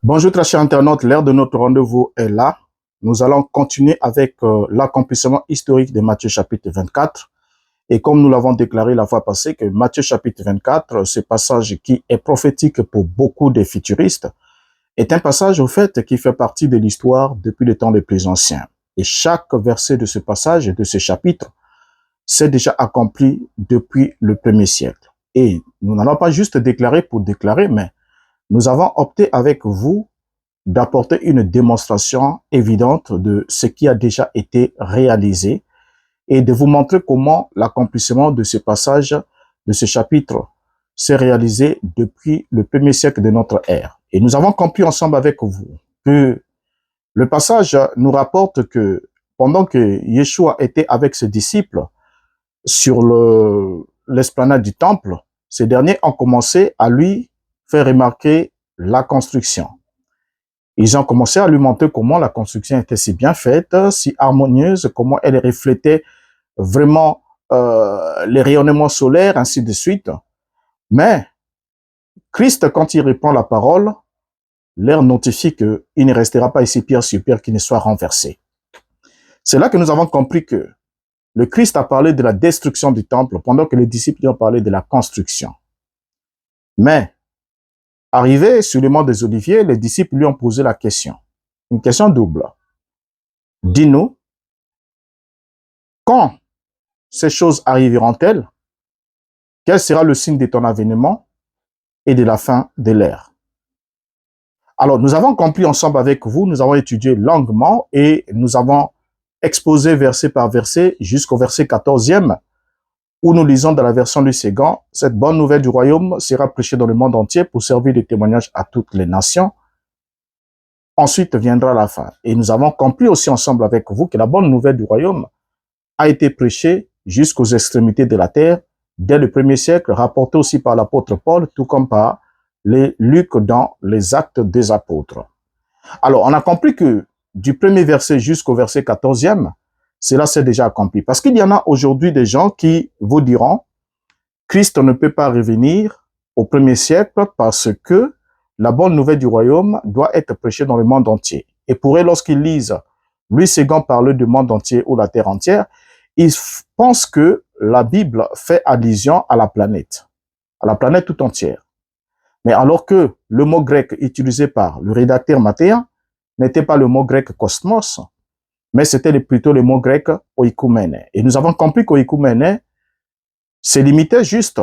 Bonjour très chers internautes, l'heure de notre rendez-vous est là. Nous allons continuer avec l'accomplissement historique de Matthieu chapitre 24. Et comme nous l'avons déclaré la fois passée, que Matthieu chapitre 24, ce passage qui est prophétique pour beaucoup de futuristes, est un passage au fait qui fait partie de l'histoire depuis les temps les plus anciens. Et chaque verset de ce passage et de ce chapitre s'est déjà accompli depuis le premier siècle. Et nous n'allons pas juste déclarer pour déclarer, mais nous avons opté avec vous d'apporter une démonstration évidente de ce qui a déjà été réalisé et de vous montrer comment l'accomplissement de ce passage, de ce chapitre, s'est réalisé depuis le premier siècle de notre ère. Et nous avons compris ensemble avec vous que le passage nous rapporte que pendant que Yeshua était avec ses disciples sur l'esplanade du temple, ces derniers ont commencé à lui faire remarquer la construction. Ils ont commencé à lui montrer comment la construction était si bien faite, si harmonieuse, comment elle reflétait vraiment les rayonnements solaires, ainsi de suite. Mais Christ, quand il répand la parole, leur notifie qu'il ne restera pas ici pierre sur pierre qui ne soit renversé. C'est là que nous avons compris que le Christ a parlé de la destruction du temple pendant que les disciples lui ont parlé de la construction. Mais arrivés sur le mont des Oliviers, les disciples lui ont posé la question, une question double. Dis-nous, quand ces choses arriveront-elles? Quel sera le signe de ton avènement et de la fin de l'ère? Alors, nous avons compris ensemble avec vous, nous avons étudié longuement et nous avons exposé verset par verset jusqu'au verset 14e, où nous lisons dans la version du Ségan, cette bonne nouvelle du royaume sera prêchée dans le monde entier pour servir de témoignage à toutes les nations. Ensuite viendra la fin. Et nous avons compris aussi ensemble avec vous que la bonne nouvelle du royaume a été prêchée jusqu'aux extrémités de la terre dès le premier siècle, rapporté aussi par l'apôtre Paul, tout comme par les Luc dans les Actes des Apôtres. Alors, on a compris que du premier verset jusqu'au verset 14e, cela s'est déjà accompli. Parce qu'il y en a aujourd'hui des gens qui vous diront, Christ ne peut pas revenir au premier siècle parce que la bonne nouvelle du royaume doit être prêchée dans le monde entier. Et pour eux, lorsqu'ils lisent Louis Ségan parler du monde entier ou la terre entière, ils pensent que la Bible fait allusion à la planète tout entière. Mais alors que le mot grec utilisé par le rédacteur Mathéen n'était pas le mot grec cosmos, mais c'était plutôt le mot grec oikoumène. Et nous avons compris qu'oikoumène se limitait juste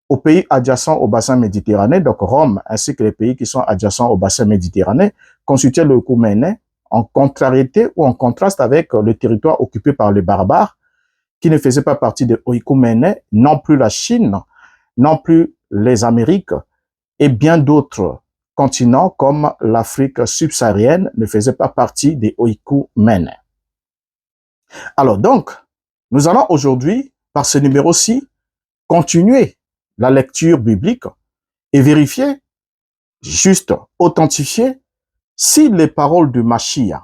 aux pays adjacents au bassin méditerranéen, donc Rome, ainsi que les pays qui sont adjacents au bassin méditerranéen, constituaient l'oikoumène en contrariété ou en contraste avec le territoire occupé par les barbares, qui ne faisaient pas partie de oikoumène, non plus la Chine, non plus les Amériques, et bien d'autres continents comme l'Afrique subsaharienne ne faisaient pas partie des oikoumènes. Alors donc, nous allons aujourd'hui, par ce numéro-ci, continuer la lecture biblique et vérifier, juste authentifier, si les paroles de Mashiach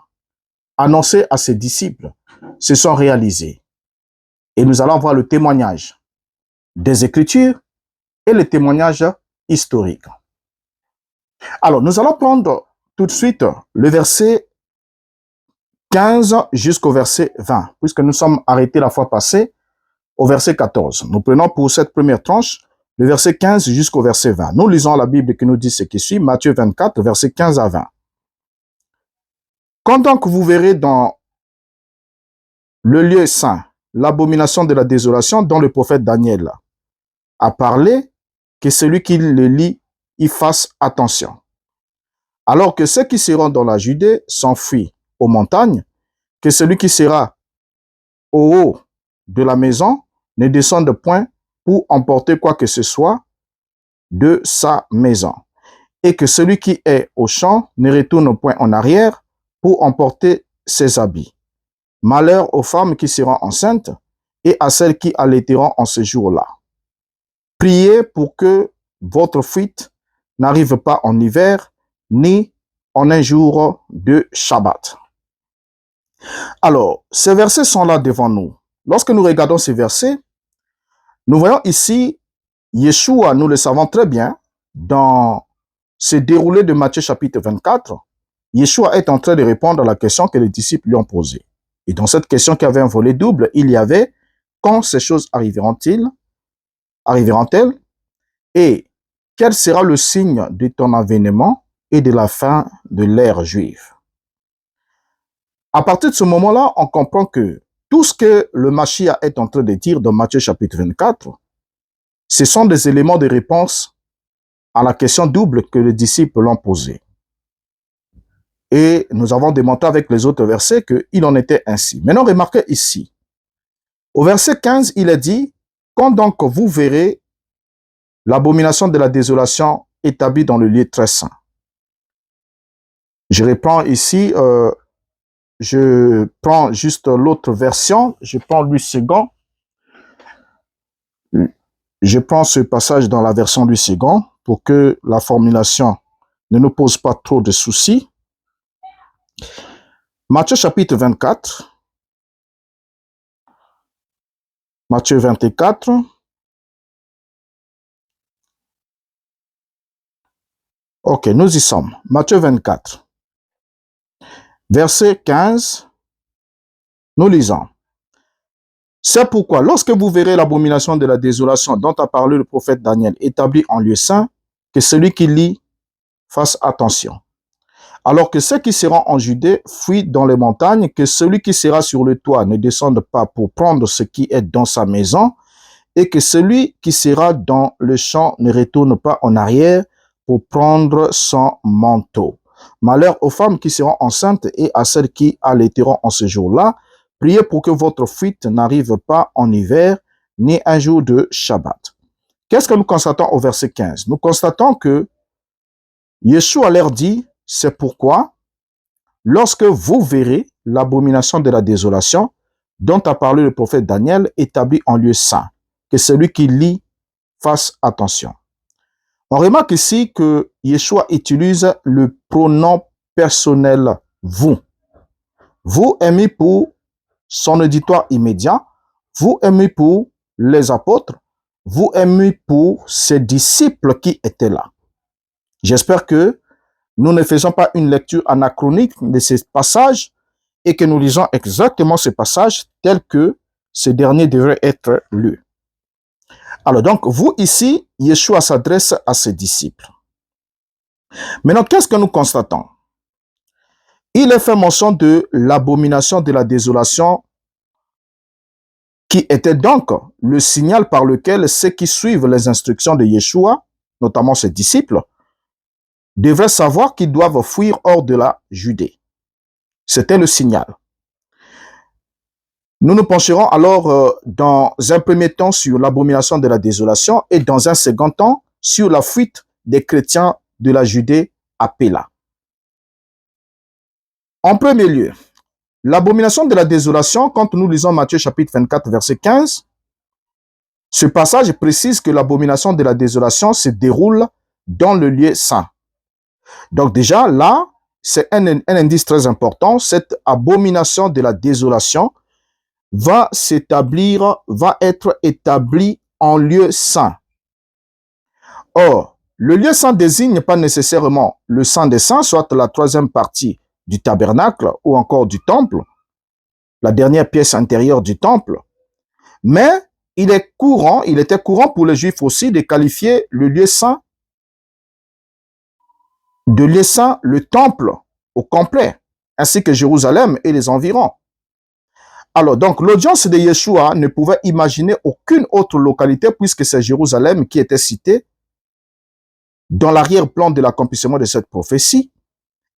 annoncées à ses disciples se sont réalisées. Et nous allons voir le témoignage des Écritures et le témoignage historique. Alors, nous allons prendre tout de suite le verset 15 jusqu'au verset 20, puisque nous sommes arrêtés la fois passée au verset 14. Nous prenons pour cette première tranche le verset 15 jusqu'au verset 20. Nous lisons la Bible qui nous dit ce qui suit, Matthieu 24, verset 15 à 20. Quand donc vous verrez dans le lieu saint l'abomination de la désolation dont le prophète Daniel a parlé, que celui qui le lit y fasse attention. Alors que ceux qui seront dans la Judée s'enfuient aux montagnes, que celui qui sera au haut de la maison ne descende point pour emporter quoi que ce soit de sa maison, et que celui qui est au champ ne retourne point en arrière pour emporter ses habits. Malheur aux femmes qui seront enceintes et à celles qui allaiteront en ce jour-là. Priez pour que votre fuite n'arrive pas en hiver, ni en un jour de Shabbat. Alors, ces versets sont là devant nous. Lorsque nous regardons ces versets, nous voyons ici Yeshua, nous le savons très bien, dans se déroulé de Matthieu chapitre 24, Yeshua est en train de répondre à la question que les disciples lui ont posée. Et dans cette question qui avait un volet double, il y avait « Quand ces choses arriveront-elles » et « Quel sera le signe de ton avènement et de la fin de l'ère juive ?» À partir de ce moment-là, on comprend que tout ce que le Mashiach est en train de dire dans Matthieu chapitre 24, ce sont des éléments de réponse à la question double que les disciples l'ont posée. Et nous avons démontré avec les autres versets qu'il en était ainsi. Maintenant, remarquez ici, au verset 15, il est dit, « Quand donc vous verrez l'abomination de la désolation établie dans le lieu très saint. » Je reprends ici, je prends juste l'autre version, je prends Louis II. Je prends ce passage dans la version Louis II pour que la formulation ne nous pose pas trop de soucis. Matthieu chapitre 24. Matthieu 24. Ok, nous y sommes. Matthieu 24. Verset 15. Nous lisons. C'est pourquoi, lorsque vous verrez l'abomination de la désolation dont a parlé le prophète Daniel établie en lieu saint, que celui qui lit fasse attention. Alors que ceux qui seront en Judée fuient dans les montagnes, que celui qui sera sur le toit ne descende pas pour prendre ce qui est dans sa maison, et que celui qui sera dans le champ ne retourne pas en arrière pour prendre son manteau. Malheur aux femmes qui seront enceintes et à celles qui allaiteront en ce jour-là. Priez pour que votre fuite n'arrive pas en hiver, ni un jour de Shabbat. Qu'est-ce que nous constatons au verset 15? Nous constatons que Yeshua leur dit, c'est pourquoi, lorsque vous verrez l'abomination de la désolation, dont a parlé le prophète Daniel, établi en lieu saint, que celui qui lit fasse attention. On remarque ici que Yeshua utilise le pronom personnel « vous ». Vous est mis pour son auditoire immédiat, vous est mis pour les apôtres, vous est mis pour ses disciples qui étaient là. J'espère que nous ne faisons pas une lecture anachronique de ces passages et que nous lisons exactement ces passages tels que ces derniers devraient être lus. Alors donc, vous ici, Yeshua s'adresse à ses disciples. Maintenant, qu'est-ce que nous constatons? Il est fait mention de l'abomination de la désolation qui était donc le signal par lequel ceux qui suivent les instructions de Yeshua, notamment ses disciples, devraient savoir qu'ils doivent fuir hors de la Judée. C'était le signal. Nous nous pencherons alors dans un premier temps sur l'abomination de la désolation et dans un second temps sur la fuite des chrétiens de la Judée à Péla. En premier lieu, l'abomination de la désolation, quand nous lisons Matthieu chapitre 24, verset 15, ce passage précise que l'abomination de la désolation se déroule dans le lieu saint. Donc déjà, là, c'est un indice très important. Cette abomination de la désolation va être établie en lieu saint. Or, le lieu saint désigne pas nécessairement le saint des saints, soit la troisième partie du tabernacle ou encore du temple, la dernière pièce intérieure du temple, mais il était courant pour les Juifs aussi de qualifier le lieu saint de lieu saint, le temple au complet, ainsi que Jérusalem et les environs. Alors, donc, l'audience de Yeshua ne pouvait imaginer aucune autre localité puisque c'est Jérusalem qui était citée dans l'arrière-plan de l'accomplissement de cette prophétie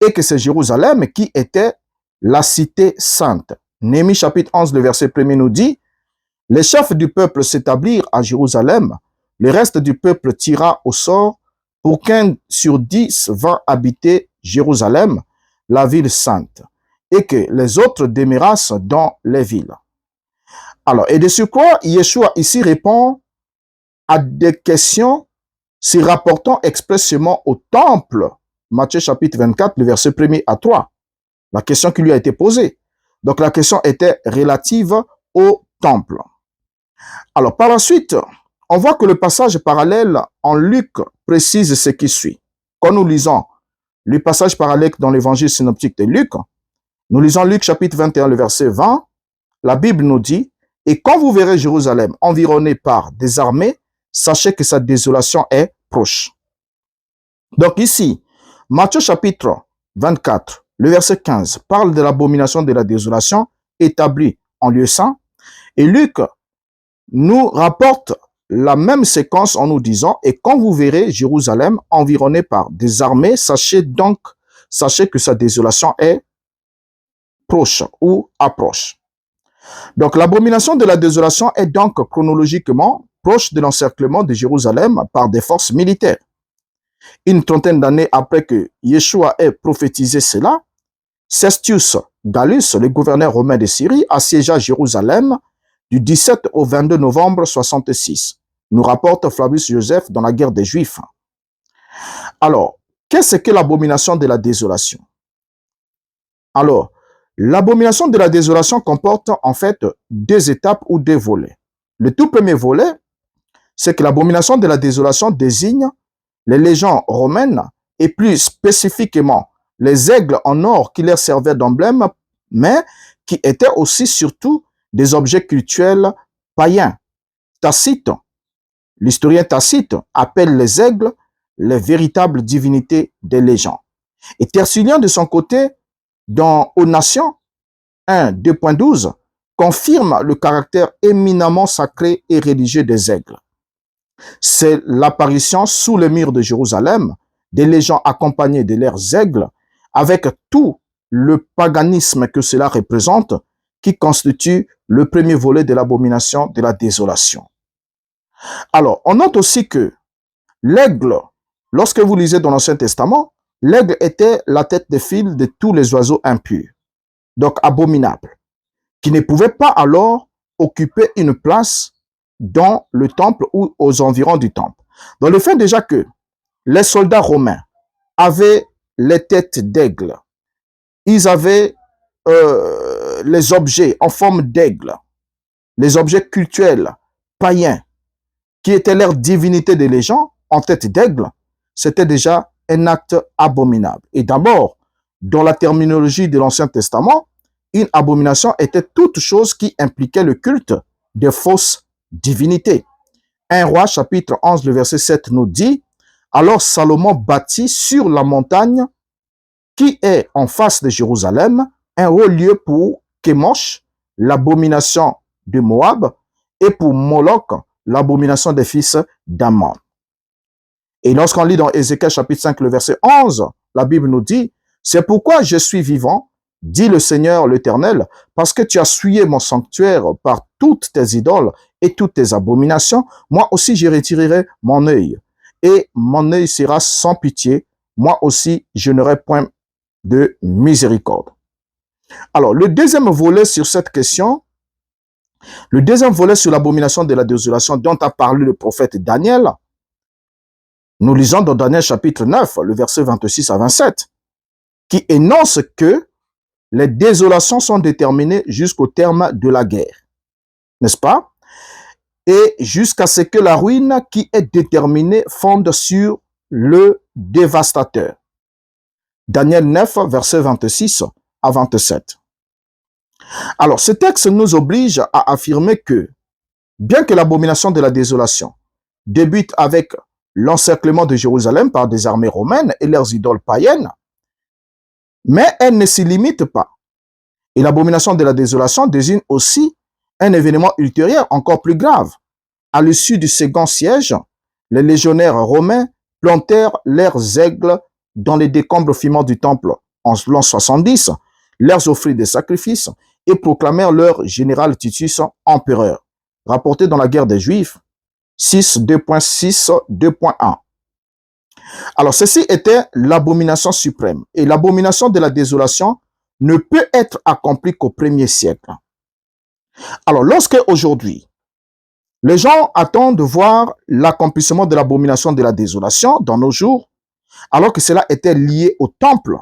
et que c'est Jérusalem qui était la cité sainte. Néhémie chapitre 11, le verset 1er nous dit « Les chefs du peuple s'établirent à Jérusalem, le reste du peuple tira au sort pour qu'un sur 10 vint habiter Jérusalem, la ville sainte. » et que les autres demeurassent dans les villes. Alors, et de surcroît, Yeshua ici répond à des questions se rapportant expressément au temple. Matthieu chapitre 24, le verset 1er à 3. La question qui lui a été posée. Donc, la question était relative au temple. Alors, par la suite, on voit que le passage parallèle en Luc précise ce qui suit. Quand nous lisons le passage parallèle dans l'évangile synoptique de Luc, nous lisons Luc chapitre 21, le verset 20, la Bible nous dit, « Et quand vous verrez Jérusalem environnée par des armées, sachez que sa désolation est proche. » Donc ici, Matthieu chapitre 24, le verset 15, parle de l'abomination de la désolation établie en lieu saint. Et Luc nous rapporte la même séquence en nous disant, « Et quand vous verrez Jérusalem environnée par des armées, sachez que sa désolation est proche ou approche. » Donc l'abomination de la désolation est donc chronologiquement proche de l'encerclement de Jérusalem par des forces militaires. Une trentaine d'années après que Yeshua ait prophétisé cela, Cestius Gallus, le gouverneur romain de Syrie, assiégea Jérusalem du 17 au 22 novembre 66, nous rapporte Flavius Joseph dans la guerre des Juifs. Alors, qu'est-ce que l'abomination de la désolation? Alors, l'abomination de la désolation comporte en fait deux étapes ou deux volets. Le tout premier volet, c'est que l'abomination de la désolation désigne les légions romaines et plus spécifiquement les aigles en or qui leur servaient d'emblème, mais qui étaient aussi surtout des objets cultuels païens. Tacite, l'historien Tacite, appelle les aigles les véritables divinités des légions. Et Tertullien, de son côté, dans Aux Nations 1, 2.12, confirme le caractère éminemment sacré et religieux des aigles. C'est l'apparition sous les murs de Jérusalem des légions accompagnées de leurs aigles, avec tout le paganisme que cela représente, qui constitue le premier volet de l'abomination de la désolation. Alors, on note aussi que l'aigle, lorsque vous lisez dans l'Ancien Testament, l'aigle était la tête de file de tous les oiseaux impurs, donc abominables, qui ne pouvaient pas alors occuper une place dans le temple ou aux environs du temple. Donc le fait déjà que les soldats romains avaient les têtes d'aigle, ils avaient les objets en forme d'aigle, les objets cultuels païens, qui étaient leur divinité des légions en tête d'aigle, c'était déjà un acte abominable. Et d'abord, dans la terminologie de l'Ancien Testament, une abomination était toute chose qui impliquait le culte de fausses divinités. 1 Roi chapitre 11, le verset 7 nous dit, « Alors Salomon bâtit sur la montagne qui est en face de Jérusalem un haut lieu pour Kémosh, l'abomination de Moab, et pour Moloch, l'abomination des fils d'Ammon. » Et lorsqu'on lit dans Ézéchiel chapitre 5, le verset 11, la Bible nous dit, « C'est pourquoi je suis vivant, dit le Seigneur l'Éternel, parce que tu as souillé mon sanctuaire par toutes tes idoles et toutes tes abominations, moi aussi je retirerai mon œil, et mon œil sera sans pitié, moi aussi je n'aurai point de miséricorde. » Alors, le deuxième volet sur cette question, le deuxième volet sur l'abomination de la désolation dont a parlé le prophète Daniel, nous lisons dans Daniel chapitre 9, le verset 26 à 27, qui énonce que les désolations sont déterminées jusqu'au terme de la guerre, n'est-ce pas? Et jusqu'à ce que la ruine qui est déterminée fonde sur le dévastateur. Daniel 9, verset 26 à 27. Alors, ce texte nous oblige à affirmer que, bien que l'abomination de la désolation débute avec l'encerclement de Jérusalem par des armées romaines et leurs idoles païennes, mais elle ne s'y limite pas. Et l'abomination de la désolation désigne aussi un événement ultérieur encore plus grave. À l'issue du second siège, les légionnaires romains plantèrent leurs aigles dans les décombres fumants du temple en l'an 70, leur offrirent des sacrifices et proclamèrent leur général Titus empereur, rapporté dans la guerre des Juifs, 6, 2.6, 2.1. Alors, ceci était l'abomination suprême. Et l'abomination de la désolation ne peut être accomplie qu'au 1er siècle. Alors, lorsque aujourd'hui, les gens attendent de voir l'accomplissement de l'abomination de la désolation dans nos jours, alors que cela était lié au temple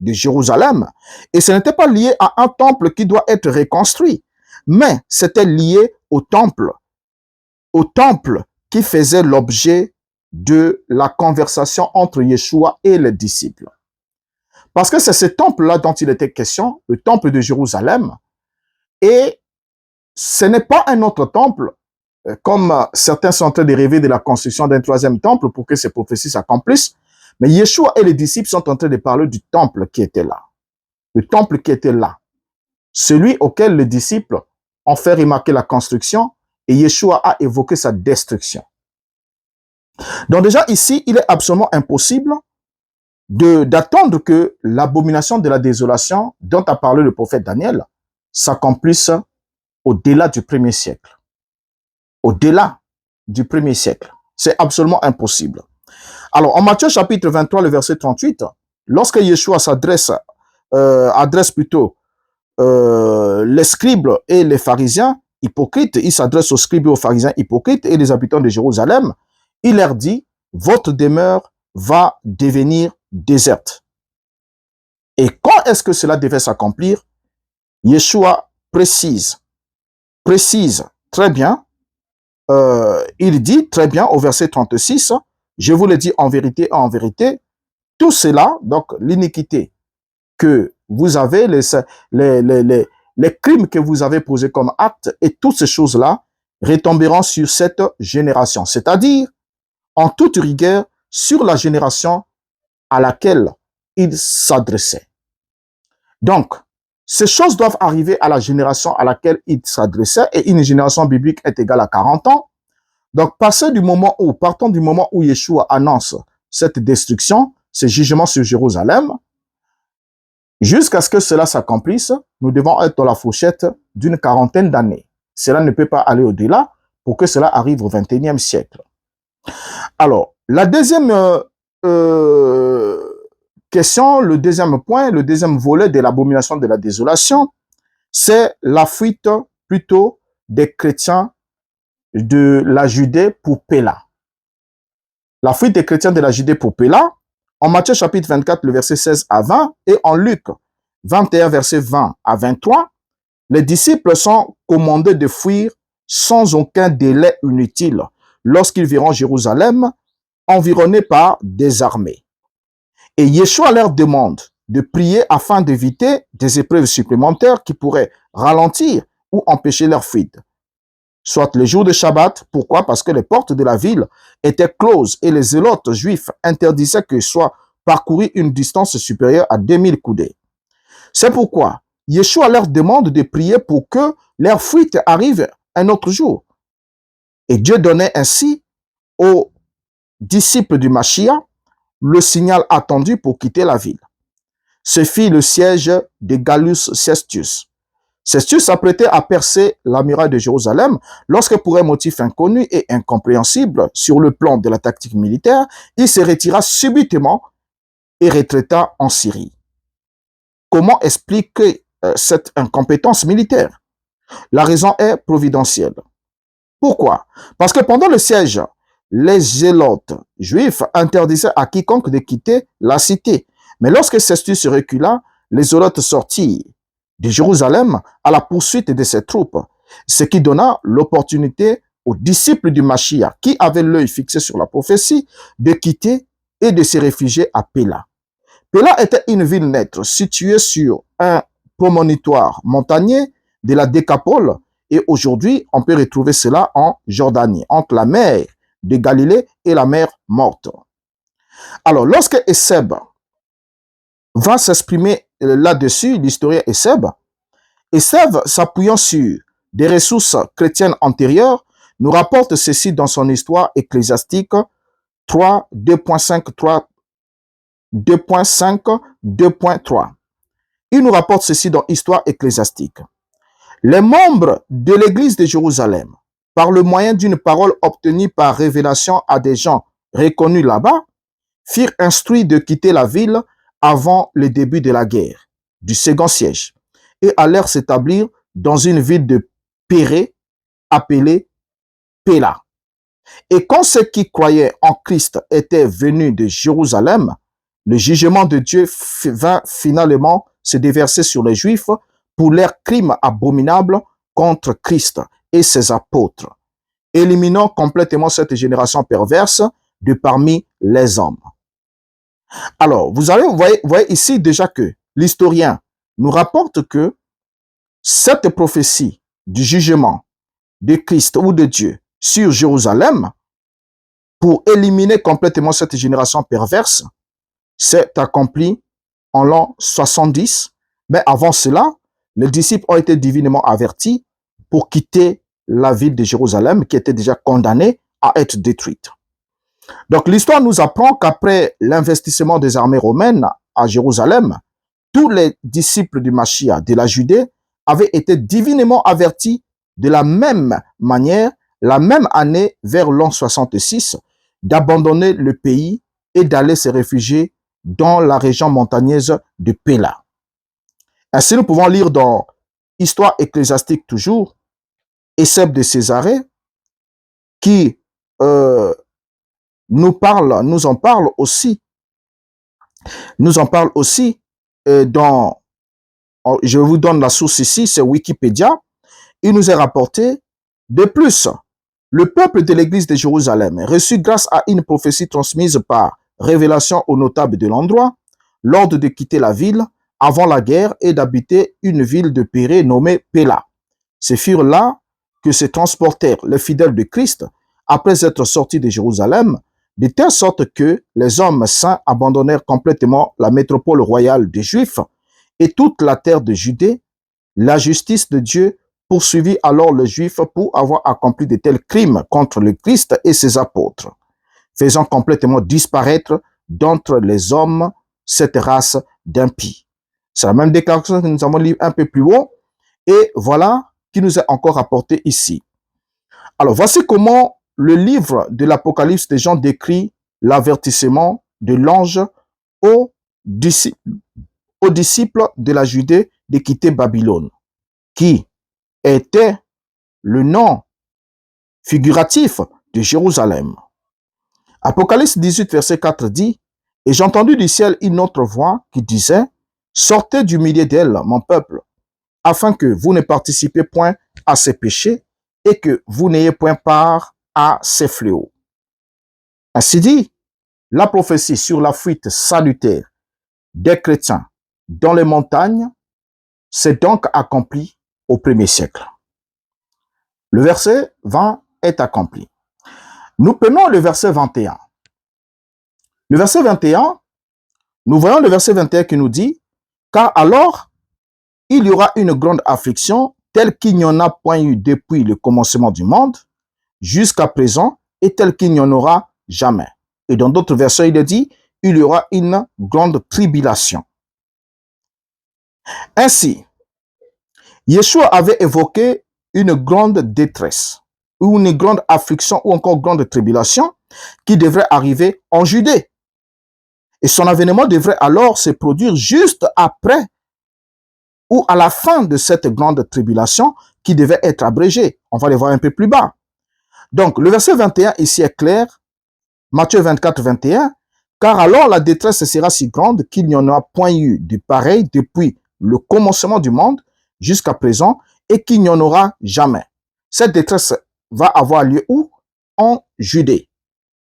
de Jérusalem, et ce n'était pas lié à un temple qui doit être reconstruit, mais c'était lié au temple qui faisait l'objet de la conversation entre Yeshua et les disciples. Parce que c'est ce temple-là dont il était question, le temple de Jérusalem, et ce n'est pas un autre temple, comme certains sont en train de rêver de la construction d'un troisième temple pour que ces prophéties s'accomplissent, mais Yeshua et les disciples sont en train de parler du temple qui était là. Le temple qui était là. Celui auquel les disciples ont fait remarquer la construction et Yeshua a évoqué sa destruction. Donc déjà ici, il est absolument impossible d'attendre que l'abomination de la désolation dont a parlé le prophète Daniel s'accomplisse au-delà du 1er siècle. Au-delà du 1er siècle. C'est absolument impossible. Alors, en Matthieu chapitre 23, le verset 38, lorsque Yeshua adresse plutôt les scribes et les pharisiens hypocrites, il s'adresse aux scribes et aux pharisiens hypocrites et les habitants de Jérusalem, il leur dit, votre demeure va devenir déserte. Et quand est-ce que cela devait s'accomplir? Yeshua précise très bien, il dit très bien au verset 36, je vous le dis en vérité, tout cela, donc l'iniquité que vous avez, les crimes que vous avez posés comme actes et toutes ces choses-là retomberont sur cette génération, c'est-à-dire en toute rigueur sur la génération à laquelle il s'adressait. Donc, ces choses doivent arriver à la génération à laquelle il s'adressait et une génération biblique est égale à 40 ans. Donc, partant du moment où Yeshua annonce cette destruction, ce jugement sur Jérusalem, jusqu'à ce que cela s'accomplisse, nous devons être dans la fourchette d'une quarantaine d'années. Cela ne peut pas aller au-delà pour que cela arrive au XXIe siècle. Alors, la deuxième question, le deuxième point, le deuxième volet de l'abomination de la désolation, c'est la fuite plutôt des chrétiens de la Judée pour Péla. La fuite des chrétiens de la Judée pour Péla, en Matthieu chapitre 24, le verset 16 à 20, et en Luc 21, verset 20 à 23, les disciples sont commandés de fuir sans aucun délai inutile lorsqu'ils verront Jérusalem environné par des armées. Et Yeshua leur demande de prier afin d'éviter des épreuves supplémentaires qui pourraient ralentir ou empêcher leur fuite. Soit le jour de Shabbat. Pourquoi? Parce que les portes de la ville étaient closes et les zélotes juifs interdisaient que soit parcouru une distance supérieure à 2000 coudées. C'est pourquoi Yeshua leur demande de prier pour que leur fuite arrive un autre jour. Et Dieu donnait ainsi aux disciples du Mashiach le signal attendu pour quitter la ville. Ce fut le siège de Gallus Cestius. Cestius s'apprêtait à percer la muraille de Jérusalem lorsque, pour un motif inconnu et incompréhensible sur le plan de la tactique militaire, il se retira subitement et retraita en Syrie. Comment expliquer cette incompétence militaire? La raison est providentielle. Pourquoi? Parce que pendant le siège, les zélotes juifs interdisaient à quiconque de quitter la cité. Mais lorsque Cestius recula, les zélotes sortirent de Jérusalem à la poursuite de ses troupes, ce qui donna l'opportunité aux disciples du Mashiach, qui avaient l'œil fixé sur la prophétie, de quitter et de se réfugier à Péla. Péla était une ville neutre située sur un promontoire montagneux de la Décapole, et aujourd'hui, on peut retrouver cela en Jordanie, entre la mer de Galilée et la mer Morte. Alors, lorsque Éusèbe va s'exprimer là-dessus, l'historien Éusèbe, s'appuyant sur des ressources chrétiennes antérieures, nous rapporte ceci dans son histoire ecclésiastique 3, 2.5, 3, 2.5, 2.3. Il nous rapporte ceci dans Histoire ecclésiastique. Les membres de l'église de Jérusalem, par le moyen d'une parole obtenue par révélation à des gens reconnus là-bas, firent instruits de quitter la ville avant le début de la guerre, du second siège, et allèrent s'établir dans une ville de Pérée, appelée Péla. Et quand ceux qui croyaient en Christ étaient venus de Jérusalem, le jugement de Dieu vint finalement se déverser sur les Juifs pour leurs crimes abominables contre Christ et ses apôtres. Éliminant complètement cette génération perverse, de parmi les hommes. Alors, vous voyez ici déjà que l'historien nous rapporte que cette prophétie du jugement de Christ ou de Dieu sur Jérusalem pour éliminer complètement cette génération perverse s'est accompli en l'an 70. Mais avant cela, les disciples ont été divinement avertis pour quitter la ville de Jérusalem qui était déjà condamnée à être détruite. Donc l'histoire nous apprend qu'après l'investissement des armées romaines à Jérusalem, tous les disciples du Mashiach de la Judée avaient été divinement avertis de la même manière, la même année vers l'an 66, d'abandonner le pays et d'aller se réfugier dans la région montagneuse de Péla. Ainsi, nous pouvons lire dans Histoire ecclésiastique toujours, Eusèbe de Césarée, qui nous en parle aussi dans, je vous donne la source ici, c'est Wikipédia. Il nous est rapporté, de plus, le peuple de l'église de Jérusalem reçut grâce à une prophétie transmise par révélation aux notables de l'endroit, l'ordre de quitter la ville avant la guerre et d'habiter une ville de Pérée nommée Péla. Ce furent là que se transportèrent les fidèles de Christ après être sortis de Jérusalem, de telle sorte que les hommes saints abandonnèrent complètement la métropole royale des Juifs et toute la terre de Judée. La justice de Dieu poursuivit alors les Juifs pour avoir accompli de tels crimes contre le Christ et ses apôtres, faisant complètement disparaître d'entre les hommes cette race d'impies. C'est la même déclaration que nous avons lue un peu plus haut, et voilà qui nous est encore rapporté ici. Alors, voici comment le livre de l'Apocalypse de Jean décrit l'avertissement de l'ange aux disciples de la Judée de quitter Babylone, qui était le nom figuratif de Jérusalem. Apocalypse 18, verset 4 dit, « Et j'ai entendu du ciel une autre voix qui disait, « Sortez du milieu d'elle, mon peuple, afin que vous ne participez point à ses péchés et que vous n'ayez point part à ses fléaux. » Ainsi dit, la prophétie sur la fuite salutaire des chrétiens dans les montagnes s'est donc accomplie au 1er siècle. Le verset 20 est accompli. Nous prenons le verset 21. Le verset 21, nous voyons le verset 21 qui nous dit, « Car alors, il y aura une grande affliction telle qu'il n'y en a point eu depuis le commencement du monde, jusqu'à présent, et telle qu'il n'y en aura jamais. » Et dans d'autres versets, il est dit, « Il y aura une grande tribulation. » Ainsi, Yeshua avait évoqué une grande détresse, ou une grande affliction, ou encore grande tribulation, qui devrait arriver en Judée. Et son avènement devrait alors se produire juste après ou à la fin de cette grande tribulation qui devait être abrégée. On va les voir un peu plus bas. Donc, le verset 21 ici est clair. Matthieu 24, 21. « Car alors la détresse sera si grande qu'il n'y en a point eu de pareil depuis le commencement du monde jusqu'à présent et qu'il n'y en aura jamais. » Cette détresse va avoir lieu où? En Judée.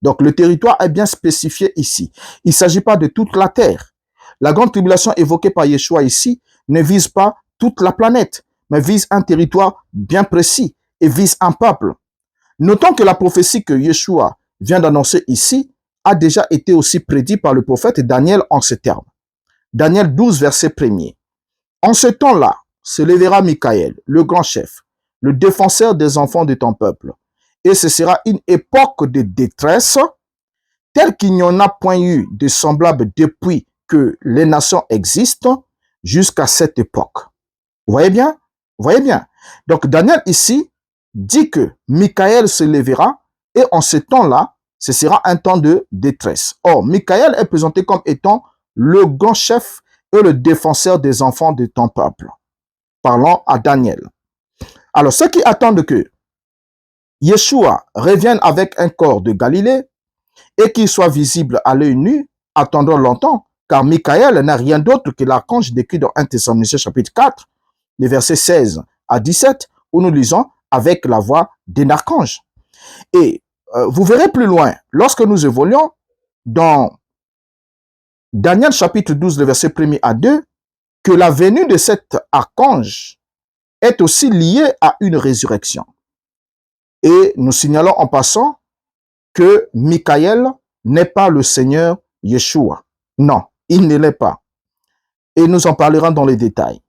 Donc, le territoire est bien spécifié ici. Il ne s'agit pas de toute la terre. La grande tribulation évoquée par Yeshua ici ne vise pas toute la planète, mais vise un territoire bien précis et vise un peuple. Notons que la prophétie que Yeshua vient d'annoncer ici a déjà été aussi prédite par le prophète Daniel en ces termes. Daniel 12, verset 1er. « En ce temps-là, se lèvera Michaël, le grand chef, le défenseur des enfants de ton peuple, et ce sera une époque de détresse telle qu'il n'y en a point eu de semblable depuis que les nations existent jusqu'à cette époque. » Vous voyez bien? Vous voyez bien? Donc Daniel ici dit que Michaël se lèvera et en ce temps-là, ce sera un temps de détresse. Or, Michaël est présenté comme étant le grand chef et le défenseur des enfants de ton peuple. Parlons à Daniel. Alors, ceux qui attendent que Yeshua revienne avec un corps de Galilée et qu'il soit visible à l'œil nu, attendront longtemps, car Michaël n'a rien d'autre que l'archange décrit dans 1 Thessaloniciens chapitre 4, les versets 16 à 17, où nous lisons avec la voix d'un archange. Et vous verrez plus loin, lorsque nous évoluons dans Daniel chapitre 12, le verset 1er à 2, que la venue de cet archange est aussi liée à une résurrection. Et nous signalons en passant que Michael n'est pas le Seigneur Yeshua. Non, il ne l'est pas. Et nous en parlerons dans les détails.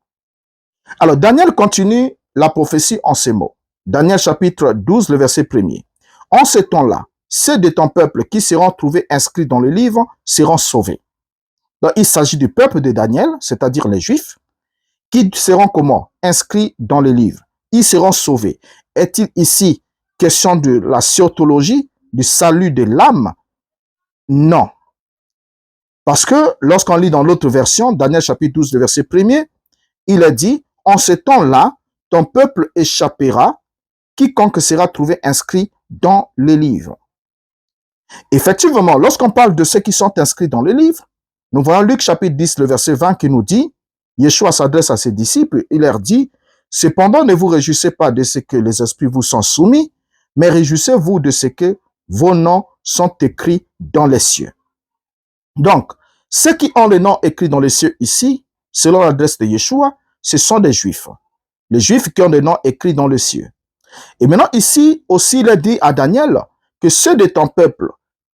Alors, Daniel continue la prophétie en ces mots. Daniel chapitre 12, le verset 1er. En ce temps-là, ceux de ton peuple qui seront trouvés inscrits dans le livre seront sauvés. Donc, il s'agit du peuple de Daniel, c'est-à-dire les Juifs, qui seront comment? Inscrits dans le livre. Ils seront sauvés. Est-il ici question de la scientologie, du salut de l'âme? Non. Parce que lorsqu'on lit dans l'autre version, Daniel chapitre 12, le verset 1er, il est dit, en ce temps-là, ton peuple échappera, quiconque sera trouvé inscrit dans les livres. Effectivement, lorsqu'on parle de ceux qui sont inscrits dans les livres, nous voyons Luc chapitre 10, le verset 20 qui nous dit, Yeshua s'adresse à ses disciples, il leur dit, cependant ne vous réjouissez pas de ce que les esprits vous sont soumis, mais réjouissez-vous de ce que vos noms sont écrits dans les cieux. Donc, ceux qui ont les noms écrits dans les cieux ici, selon l'adresse de Yeshua, ce sont des Juifs. Les Juifs qui ont des noms écrits dans les cieux. Et maintenant ici aussi, il est dit à Daniel que ceux de ton peuple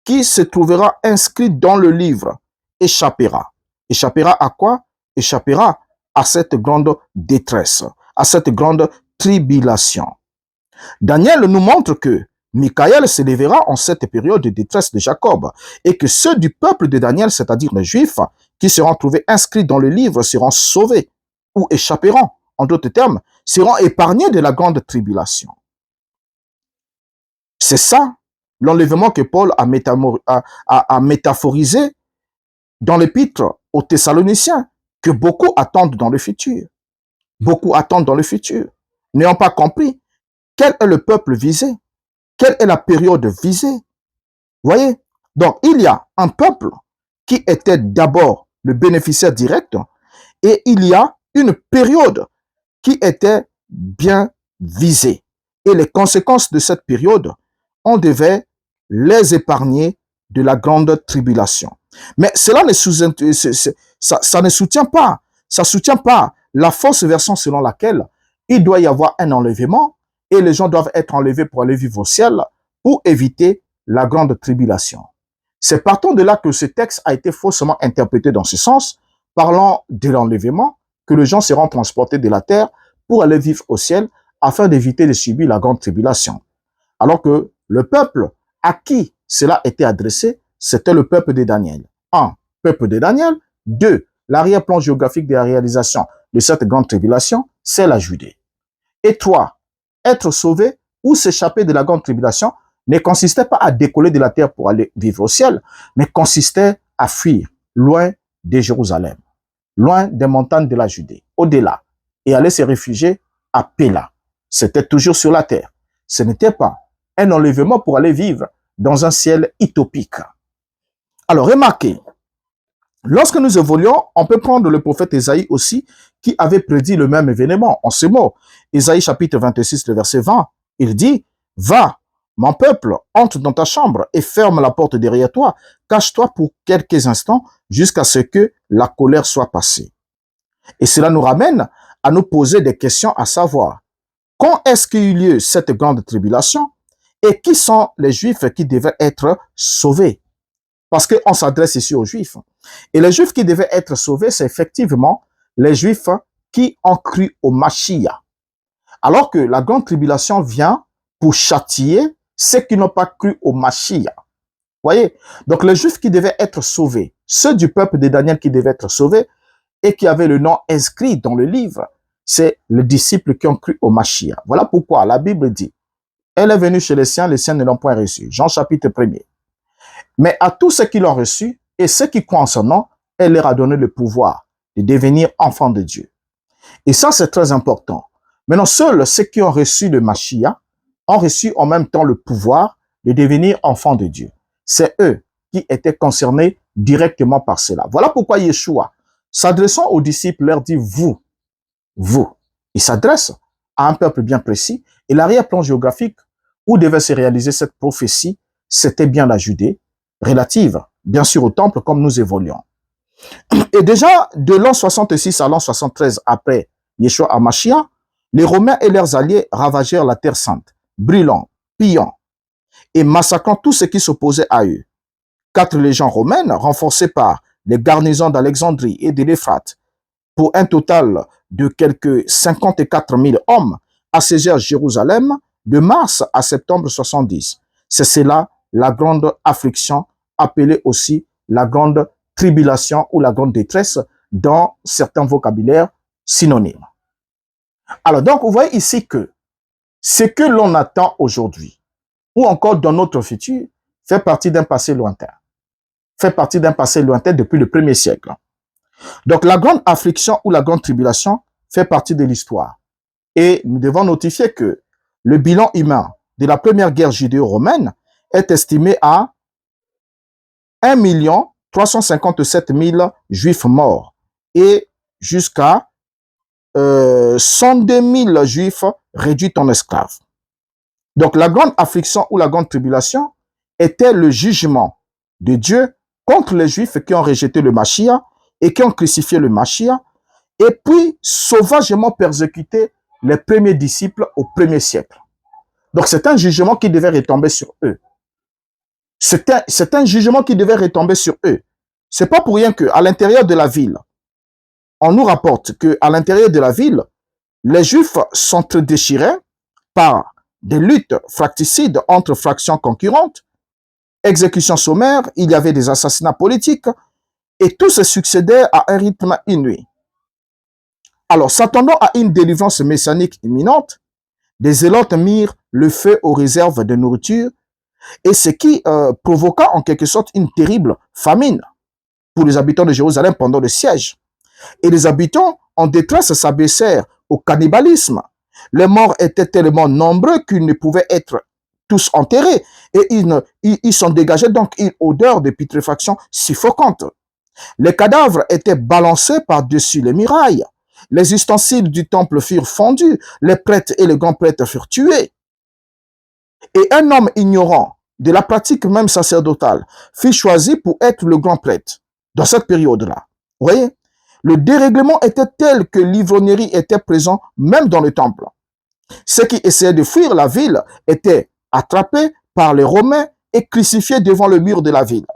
qui se trouvera inscrit dans le livre échappera. Échappera à quoi? Échappera à cette grande détresse, à cette grande tribulation. Daniel nous montre que Michael se lèvera en cette période de détresse de Jacob et que ceux du peuple de Daniel, c'est-à-dire les Juifs, qui seront trouvés inscrits dans le livre seront sauvés ou échapperont. En d'autres termes, seront épargnés de la grande tribulation. C'est ça l'enlèvement que Paul a métaphorisé dans l'épître aux Thessaloniciens, que beaucoup attendent dans le futur. Beaucoup attendent dans le futur, n'ayant pas compris quel est le peuple visé, quelle est la période visée. Voyez? Donc, il y a un peuple qui était d'abord le bénéficiaire direct et il y a une période qui était bien visée. Et les conséquences de cette période, on devait les épargner de la grande tribulation. Mais cela ne ça ne soutient pas. Ça ne soutient pas la fausse version selon laquelle il doit y avoir un enlèvement et les gens doivent être enlevés pour aller vivre au ciel pour éviter la grande tribulation. C'est partant de là que ce texte a été faussement interprété dans ce sens, parlant de l'enlèvement, que les gens seront transportés de la terre pour aller vivre au ciel afin d'éviter de subir la grande tribulation. Alors que le peuple à qui cela était adressé, c'était le peuple de Daniel. 1. Peuple de Daniel. 2. L'arrière-plan géographique de la réalisation de cette grande tribulation, c'est la Judée. Et 3. Être sauvé ou s'échapper de la grande tribulation ne consistait pas à décoller de la terre pour aller vivre au ciel, mais consistait à fuir loin de Jérusalem, loin des montagnes de la Judée, au-delà, et aller se réfugier à Péla. C'était toujours sur la terre. Ce n'était pas un enlèvement pour aller vivre dans un ciel utopique. Alors, remarquez, lorsque nous évoluons, on peut prendre le prophète Ésaïe aussi, qui avait prédit le même événement en ces mots. Ésaïe chapitre 26, le verset 20, il dit, « Va, mon peuple, entre dans ta chambre et ferme la porte derrière toi, cache-toi pour quelques instants jusqu'à ce que la colère soit passée. » Et cela nous ramène à nous poser des questions à savoir, quand est-ce qu'il y a eu lieu cette grande tribulation et qui sont les Juifs qui devaient être sauvés? Parce qu'on s'adresse ici aux Juifs. Et les Juifs qui devaient être sauvés, c'est effectivement les Juifs qui ont cru au Mashiach. Alors que la grande tribulation vient pour châtier ceux qui n'ont pas cru au Mashiach. Voyez? Donc les Juifs qui devaient être sauvés, ceux du peuple de Daniel qui devaient être sauvés et qui avaient le nom inscrit dans le livre, c'est les disciples qui ont cru au Mashiach. Voilà pourquoi la Bible dit, elle est venue chez les siens ne l'ont point reçue. Jean chapitre 1er. Mais à tous ceux qui l'ont reçu et ceux qui croient en son nom, elle leur a donné le pouvoir de devenir enfants de Dieu. Et ça, c'est très important. Maintenant, seuls ceux qui ont reçu le Mashiach ont reçu en même temps le pouvoir de devenir enfants de Dieu. C'est eux qui étaient concernés directement par cela. Voilà pourquoi Yeshua, s'adressant aux disciples, leur dit « vous ». Il s'adresse à un peuple bien précis. Et l'arrière-plan géographique où devait se réaliser cette prophétie, c'était bien la Judée, relative, bien sûr, au temple, comme nous évoluons. Et déjà, de l'an 66 à l'an 73 après Yeshua HaMashiach, les Romains et leurs alliés ravagèrent la Terre Sainte, brûlant, pillant et massacrant tout ce qui s'opposait à eux. 4 légions romaines, renforcées par les garnisons d'Alexandrie et de l'Euphrate, pour un total de quelques 54 000 hommes, assiégèrent Jérusalem de mars à septembre 70. C'est cela la grande affliction, appelée aussi la grande tribulation ou la grande détresse dans certains vocabulaires synonymes. Alors donc, vous voyez ici que ce que l'on attend aujourd'hui, ou encore dans notre futur, fait partie d'un passé lointain. Fait partie d'un passé lointain depuis le 1er siècle. Donc la grande affliction ou la grande tribulation fait partie de l'histoire. Et nous devons notifier que le bilan humain de la première guerre judéo-romaine est estimé à 1 357 000 juifs morts et jusqu'à 102 000 juifs réduits en esclaves. Donc la grande affliction ou la grande tribulation était le jugement de Dieu contre les juifs qui ont rejeté le Mashiach et qui ont crucifié le Mashiach et puis sauvagement persécuté les premiers disciples au 1er siècle. Donc c'est un jugement qui devait retomber sur eux. C'est un jugement qui devait retomber sur eux. C'est pas pour rien qu'à l'intérieur de la ville, on nous rapporte qu'à l'intérieur de la ville, les Juifs s'entre-déchiraient par des luttes fracticides entre fractions concurrentes, exécutions sommaires, il y avait des assassinats politiques, et tout se succédait à un rythme inouï. Alors, s'attendant à une délivrance messianique imminente, des zélotes mirent le feu aux réserves de nourriture, et ce qui provoqua en quelque sorte une terrible famine pour les habitants de Jérusalem pendant le siège. Et les habitants en détresse s'abaissèrent au cannibalisme. Les morts étaient tellement nombreux qu'ils ne pouvaient être tous enterrés et ils s'en dégageaient donc une odeur de putréfaction suffocante. Les cadavres étaient balancés par-dessus les murailles. Les ustensiles du temple furent fondus. Les prêtres et les grands prêtres furent tués. Et un homme ignorant de la pratique même sacerdotale fut choisi pour être le grand prêtre dans cette période-là. Vous voyez, le dérèglement était tel que l'ivrognerie était présent même dans le temple. Ceux qui essayaient de fuir la ville étaient attrapés par les Romains et crucifiés devant le mur de la ville.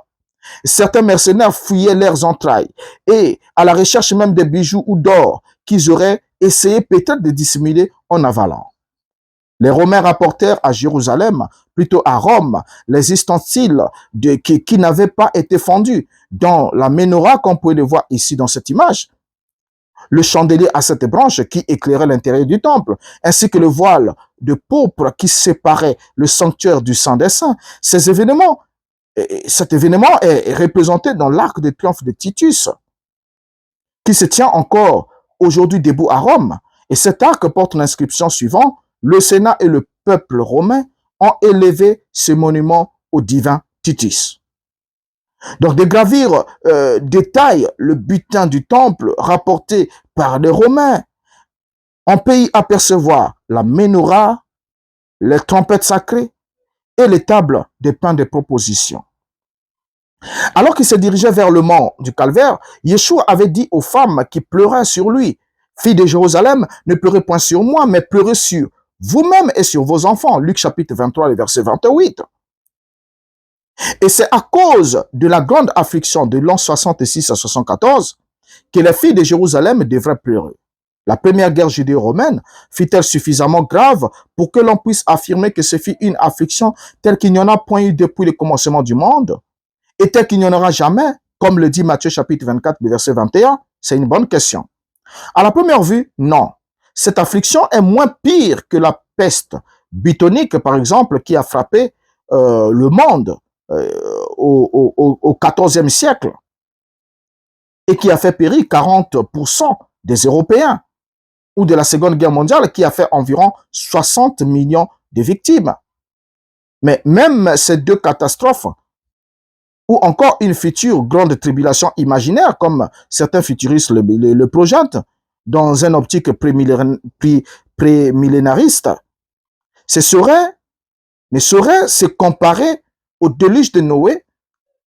Certains mercenaires fouillaient leurs entrailles et à la recherche même des bijoux ou d'or qu'ils auraient essayé peut-être de dissimuler en avalant. Les Romains rapportèrent à Jérusalem, plutôt à Rome, les ustensiles qui n'avaient pas été fondus, dont la menorah qu'on peut le voir ici dans cette image, le chandelier à 7 branches qui éclairait l'intérieur du temple, ainsi que le voile de pourpre qui séparait le sanctuaire du Saint des Saints. Cet événement est représenté dans l'arc de triomphe de Titus, qui se tient encore aujourd'hui debout à Rome. Et cet arc porte l'inscription suivante: le Sénat et le peuple romain ont élevé ce monument au divin Titus. Donc des gravures détaillent le butin du temple rapporté par les Romains. On peut y apercevoir la menorah, les trompettes sacrées et les tables des pains de proposition. Alors qu'il se dirigeait vers le mont du Calvaire, Yeshua avait dit aux femmes qui pleuraient sur lui: filles de Jérusalem, ne pleurez point sur moi, mais pleurez sur vous-même et sur vos enfants. Luc chapitre 23, verset 28. Et c'est à cause de la grande affliction de l'an 66 à 74 que les filles de Jérusalem devraient pleurer. La première guerre judéo-romaine fut-elle suffisamment grave pour que l'on puisse affirmer que ce fut une affliction telle qu'il n'y en a point eu depuis le commencement du monde et telle qu'il n'y en aura jamais, comme le dit Matthieu chapitre 24, verset 21? C'est une bonne question. À la première vue, non. Cette affliction est moins pire que la peste bubonique, par exemple, qui a frappé le monde au XIVe siècle et qui a fait périr 40% des Européens, ou de la Seconde Guerre mondiale qui a fait environ 60 millions de victimes. Mais même ces deux catastrophes, ou encore une future grande tribulation imaginaire, comme certains futuristes le projettent, dans une optique prémillénariste, ce serait ne saurait se comparer au déluge de Noé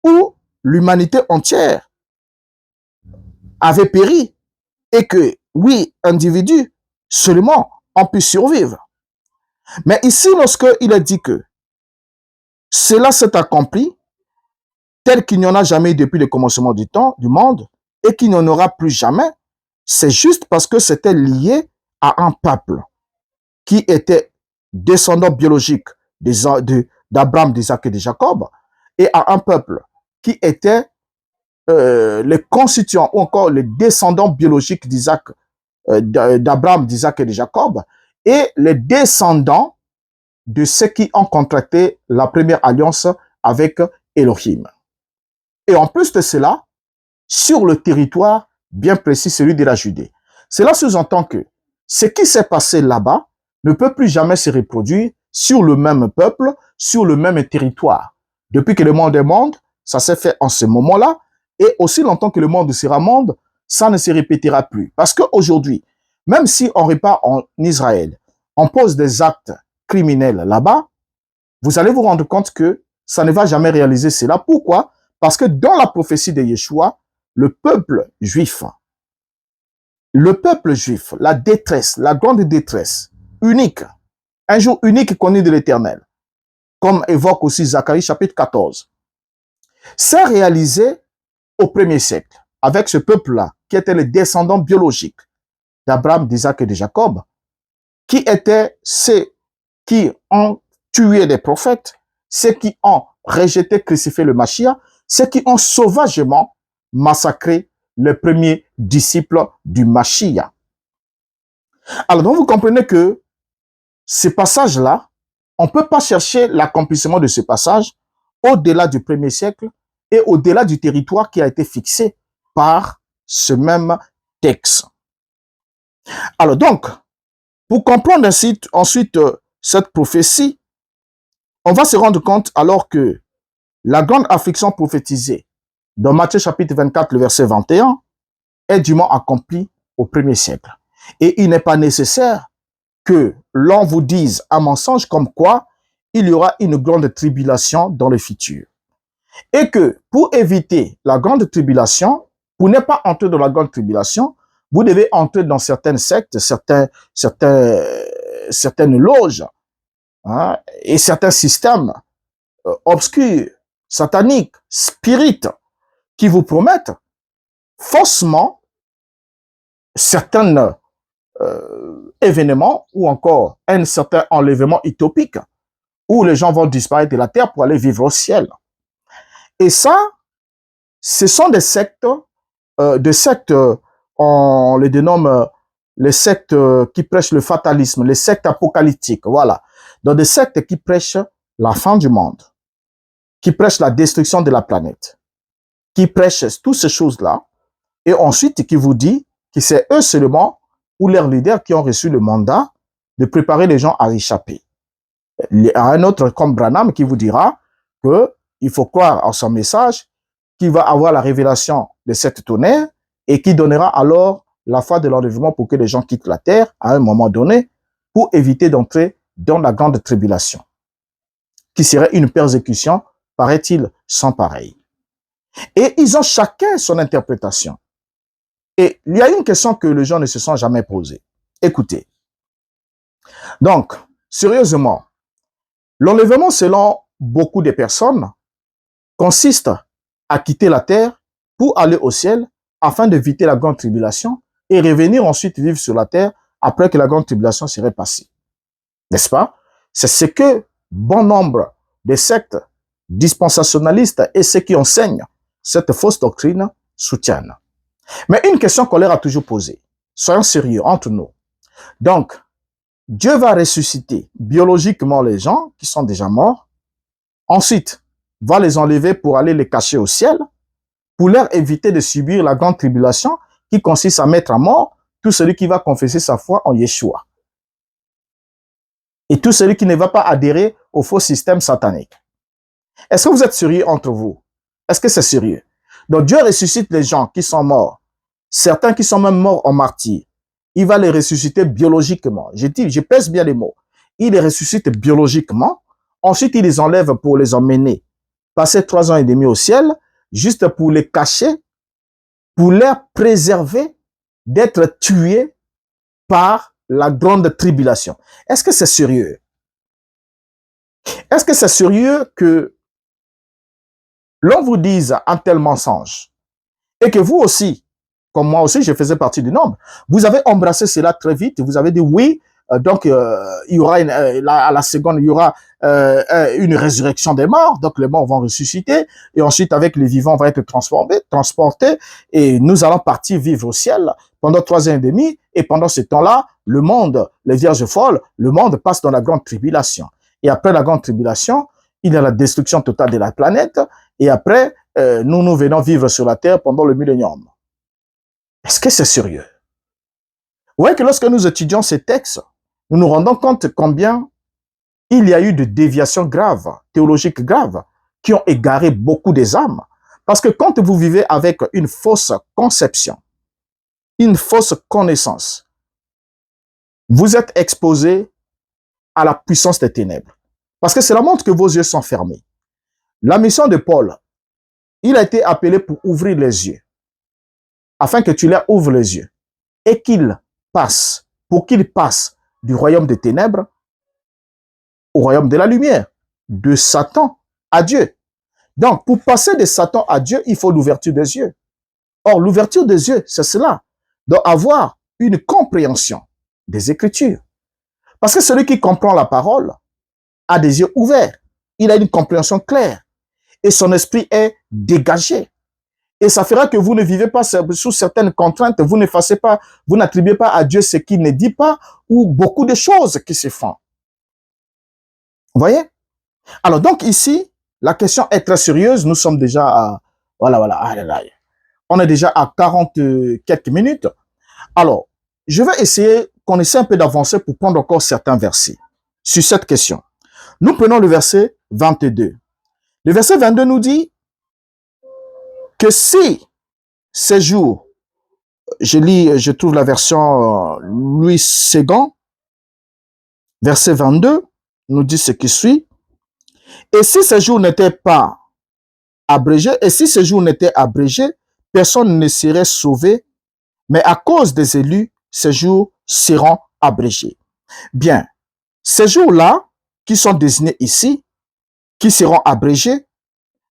où l'humanité entière avait péri et que 8 individus seulement ont pu survivre. Mais ici, lorsqu'il est dit que cela s'est accompli tel qu'il n'y en a jamais eu depuis le commencement du temps, du monde, et qu'il n'y en aura plus jamais, c'est juste parce que c'était lié à un peuple qui était descendant biologique d'Abraham, d'Isaac et de Jacob, et à un peuple qui était les constituants ou encore les descendants biologiques d'Isaac, d'Abraham, d'Isaac et de Jacob, et les descendants de ceux qui ont contracté la première alliance avec Elohim. Et en plus de cela, sur le territoire bien précis, celui de la Judée. Cela sous-entend que ce qui s'est passé là-bas ne peut plus jamais se reproduire sur le même peuple, sur le même territoire. Depuis que le monde est monde, ça s'est fait en ce moment-là, et aussi longtemps que le monde sera monde, ça ne se répétera plus. Parce qu'aujourd'hui, même si on repart en Israël, on pose des actes criminels là-bas, vous allez vous rendre compte que ça ne va jamais réaliser cela. Pourquoi? Parce que dans la prophétie de Yeshua, le peuple juif, la détresse, la grande détresse, unique, un jour unique connu de l'Éternel, comme évoque aussi Zacharie chapitre 14, s'est réalisé au 1er siècle, avec ce peuple-là, qui était les descendants biologiques d'Abraham, d'Isaac et de Jacob, qui étaient ceux qui ont tué des prophètes, ceux qui ont rejeté, crucifié le Mashiach, ceux qui ont sauvagement massacré les premiers disciples du Mashiach. Alors, donc, vous comprenez que ce passage-là, on ne peut pas chercher l'accomplissement de ce passage au-delà du 1er siècle et au-delà du territoire qui a été fixé par ce même texte. Alors donc, pour comprendre ensuite cette prophétie, on va se rendre compte alors que la grande affliction prophétisée dans Matthieu chapitre 24, le verset 21, est dûment accomplie au 1er siècle. Et il n'est pas nécessaire que l'on vous dise un mensonge comme quoi il y aura une grande tribulation dans le futur. Et que pour éviter la grande tribulation, pour ne pas entrer dans la grande tribulation, vous devez entrer dans certaines sectes, certaines loges, hein, et certains systèmes obscurs, sataniques, spirites, qui vous promettent faussement certains événements ou encore un certain enlèvement utopique où les gens vont disparaître de la terre pour aller vivre au ciel. Et ça, ce sont des sectes, on les dénomme les sectes qui prêchent le fatalisme, les sectes apocalyptiques, voilà. Donc des sectes qui prêchent la fin du monde, qui prêchent la destruction de la planète, qui prêchent toutes ces choses-là, et ensuite qui vous dit que c'est eux seulement ou leurs leaders qui ont reçu le mandat de préparer les gens à échapper. Il y a un autre comme Branham qui vous dira que il faut croire en son message, qui va avoir la révélation de cette tonnerre et qui donnera alors la foi de l'enlèvement pour que les gens quittent la terre à un moment donné pour éviter d'entrer dans la grande tribulation, qui serait une persécution, paraît-il, sans pareil. Et ils ont chacun son interprétation. Et il y a une question que les gens ne se sont jamais posée. Écoutez. Donc, sérieusement, l'enlèvement selon beaucoup de personnes consiste à quitter la terre pour aller au ciel afin d'éviter la grande tribulation et revenir ensuite vivre sur la terre après que la grande tribulation serait passée. N'est-ce pas? C'est ce que bon nombre de sectes dispensationalistes et ceux qui enseignent cette fausse doctrine soutiennent. Mais une question qu'on leur a toujours posée, soyons sérieux entre nous. Donc, Dieu va ressusciter biologiquement les gens qui sont déjà morts, ensuite va les enlever pour aller les cacher au ciel, pour leur éviter de subir la grande tribulation qui consiste à mettre à mort tout celui qui va confesser sa foi en Yeshua. Et tout celui qui ne va pas adhérer au faux système satanique. Est-ce que vous êtes sérieux entre vous? Est-ce que c'est sérieux? Donc Dieu ressuscite les gens qui sont morts, certains qui sont même morts en martyr. Il va les ressusciter biologiquement. Je pèse bien les mots. Il les ressuscite biologiquement. Ensuite, ils les enlèvent pour les emmener, passer 3 ans et demi au ciel, juste pour les cacher, pour les préserver d'être tués par la grande tribulation. Est-ce que c'est sérieux? Est-ce que c'est sérieux que l'on vous dise un tel mensonge et que vous aussi, comme moi aussi, je faisais partie du nombre, vous avez embrassé cela très vite, vous avez dit oui, donc il y aura à la seconde, il y aura une résurrection des morts, donc les morts vont ressusciter, et ensuite avec les vivants, on va être transportés, et nous allons partir vivre au ciel pendant 3 ans et demi, et pendant ce temps-là, le monde, les vierges folles, le monde passe dans la grande tribulation. Et après la grande tribulation, il y a la destruction totale de la planète, et après, nous venons vivre sur la terre pendant le millénium. Est-ce que c'est sérieux? Vous voyez que lorsque nous étudions ces textes, nous nous rendons compte combien il y a eu de déviations graves, théologiques graves, qui ont égaré beaucoup des âmes. Parce que quand vous vivez avec une fausse conception, une fausse connaissance, vous êtes exposé à la puissance des ténèbres. Parce que cela montre que vos yeux sont fermés. La mission de Paul, il a été appelé pour ouvrir les yeux, afin que tu leur ouvres les yeux, et qu'il passe, pour qu'il passe du royaume des ténèbres au royaume de la lumière, de Satan à Dieu. Donc, pour passer de Satan à Dieu, il faut l'ouverture des yeux. Or, l'ouverture des yeux, c'est cela, doit avoir une compréhension des Écritures. Parce que celui qui comprend la parole a des yeux ouverts, il a une compréhension claire, et son esprit est dégagé. Et ça fera que vous ne vivez pas sous certaines contraintes, vous n'effacez pas, vous n'attribuez pas à Dieu ce qu'il ne dit pas, ou beaucoup de choses qui se font. Vous voyez? Alors donc ici, la question est très sérieuse, nous sommes déjà à, on est déjà à 40 quelques minutes. Alors, je vais essayer qu'on essaie un peu d'avancer pour prendre encore certains versets sur cette question. Nous prenons le verset 22. Le verset 22 nous dit que si ces jours, je trouve la version Louis Ségan, verset 22, nous dit ce qui suit. Et si ces jours n'étaient pas abrégés, personne ne serait sauvé, mais à cause des élus, ces jours seront abrégés. Bien, ces jours-là, qui sont désignés ici, qui seront abrégés,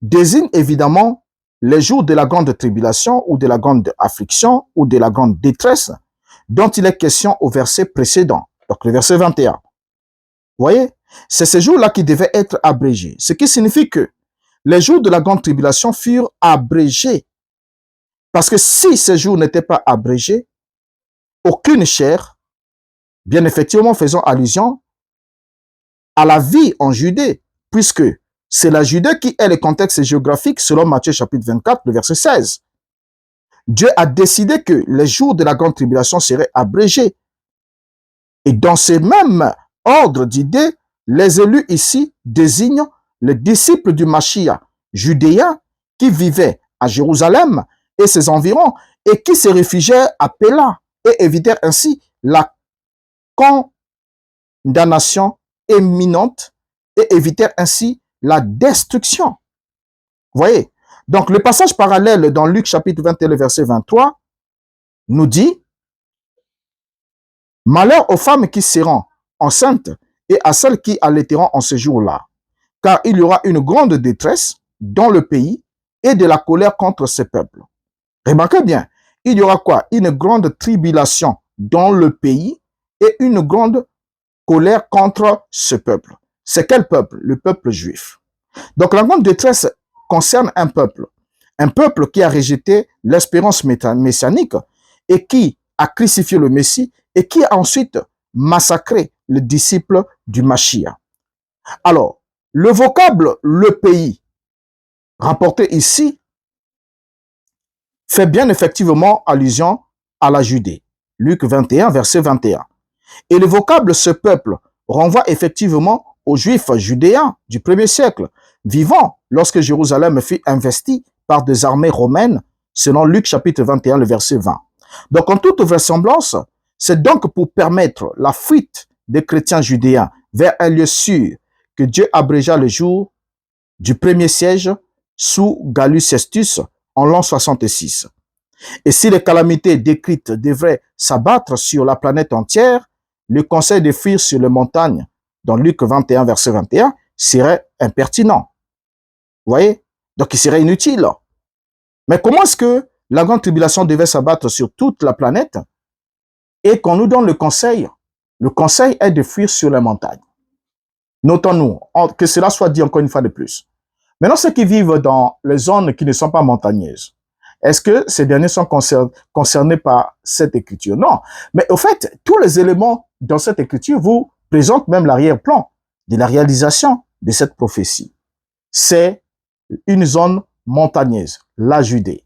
désignent évidemment les jours de la grande tribulation ou de la grande affliction ou de la grande détresse dont il est question au verset précédent, donc le verset 21. Vous voyez, c'est ces jours-là qui devaient être abrégés, ce qui signifie que les jours de la grande tribulation furent abrégés. Parce que si ces jours n'étaient pas abrégés, aucune chair, bien effectivement faisant allusion à la vie en Judée, puisque c'est la Judée qui est le contexte géographique selon Matthieu chapitre 24, le verset 16. Dieu a décidé que les jours de la grande tribulation seraient abrégés. Et dans ce même ordre d'idées, les élus ici désignent les disciples du Mashiach judéen qui vivaient à Jérusalem et ses environs et qui se réfugièrent à Péla et évitèrent ainsi la condamnation imminente et évitèrent ainsi la destruction. Vous voyez? Donc, le passage parallèle dans Luc chapitre 21, le verset 23, nous dit « Malheur aux femmes qui seront enceintes et à celles qui allaiteront en ce jour-là, car il y aura une grande détresse dans le pays et de la colère contre ce peuple. » Remarquez bien, il y aura quoi? Une grande tribulation dans le pays et une grande colère contre ce peuple. C'est quel peuple? Le peuple juif. Donc la grande détresse concerne un peuple qui a rejeté l'espérance messianique et qui a crucifié le Messie et qui a ensuite massacré les disciples du Mashiach. Alors, le vocable « le pays » rapporté ici fait bien effectivement allusion à la Judée. Luc 21, verset 21. Et le vocable « ce peuple » renvoie effectivement aux Juifs judéens du 1er siècle, vivant lorsque Jérusalem fut investie par des armées romaines, selon Luc chapitre 21, le verset 20. Donc, en toute vraisemblance, c'est donc pour permettre la fuite des chrétiens judéens vers un lieu sûr que Dieu abrégea le jour du premier siège sous Gallus Cestus en l'an 66. Et si les calamités décrites devraient s'abattre sur la planète entière, le conseil de fuir sur les montagnes dans Luc 21, verset 21, serait impertinent. Vous voyez? Donc il serait inutile. Mais comment est-ce que la grande tribulation devait s'abattre sur toute la planète et qu'on nous donne le conseil? Le conseil est de fuir sur les montagnes. Notons-nous, que cela soit dit encore une fois de plus. Maintenant, ceux qui vivent dans les zones qui ne sont pas montagneuses, est-ce que ces derniers sont concernés par cette écriture? Non. Mais au fait, tous les éléments dans cette écriture vous présentent même l'arrière-plan de la réalisation de cette prophétie. C'est une zone montagneuse, la Judée,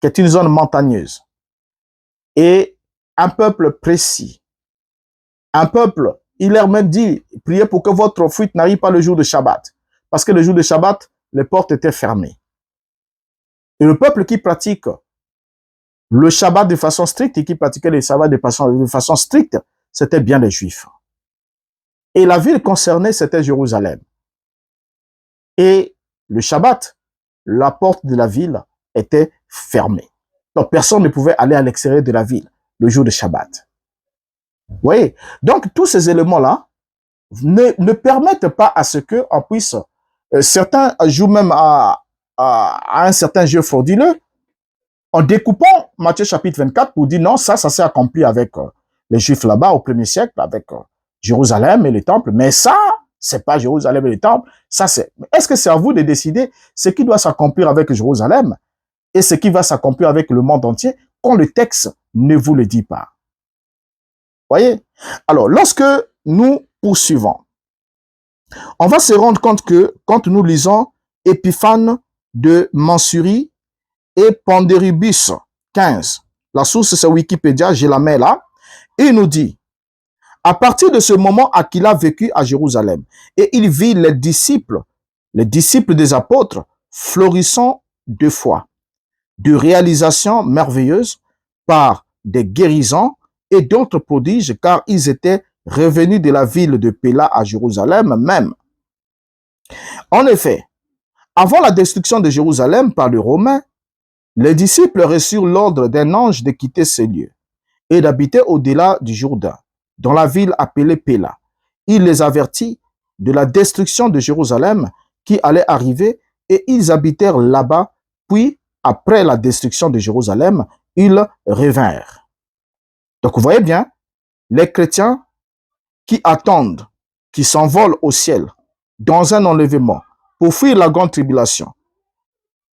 qui est une zone montagneuse. Et un peuple précis. Un peuple, il leur même dit, priez pour que votre fuite n'arrive pas le jour de Shabbat. Parce que le jour de Shabbat, les portes étaient fermées. Et le peuple qui pratique le Shabbat de façon stricte et qui pratiquait le Shabbat de façon stricte, c'était bien les Juifs. Et la ville concernée, c'était Jérusalem. Et le Shabbat, la porte de la ville était fermée. Donc personne ne pouvait aller à l'extérieur de la ville le jour de Shabbat. Vous voyez? Donc tous ces éléments-là ne permettent pas à ce qu'on puisse... certains jouent même à un certain jeu frauduleux en découpant Matthieu chapitre 24 pour dire non, ça s'est accompli avec les Juifs là-bas au 1er siècle, avec Jérusalem et le temple, mais ça, c'est pas Jérusalem et le temple, ça c'est... Est-ce que c'est à vous de décider ce qui doit s'accomplir avec Jérusalem et ce qui va s'accomplir avec le monde entier quand le texte ne vous le dit pas? Voyez? Alors, lorsque nous poursuivons, on va se rendre compte que quand nous lisons Épiphane de Mansurie et Pandéribus 15, la source c'est Wikipédia, je la mets là, et il nous dit, à partir de ce moment Aquila vécut à Jérusalem, et il vit les disciples des apôtres, florissant de foi, de réalisations merveilleuses par des guérisons et d'autres prodiges, car ils étaient revenus de la ville de Péla à Jérusalem même. En effet, avant la destruction de Jérusalem par les Romains, les disciples reçurent l'ordre d'un ange de quitter ces lieux et d'habiter au-delà du Jourdain, dans la ville appelée Péla. Il les avertit de la destruction de Jérusalem qui allait arriver et ils habitèrent là-bas, puis, après la destruction de Jérusalem, ils revinrent. Donc, vous voyez bien, les chrétiens qui attendent, qui s'envolent au ciel dans un enlèvement pour fuir la grande tribulation,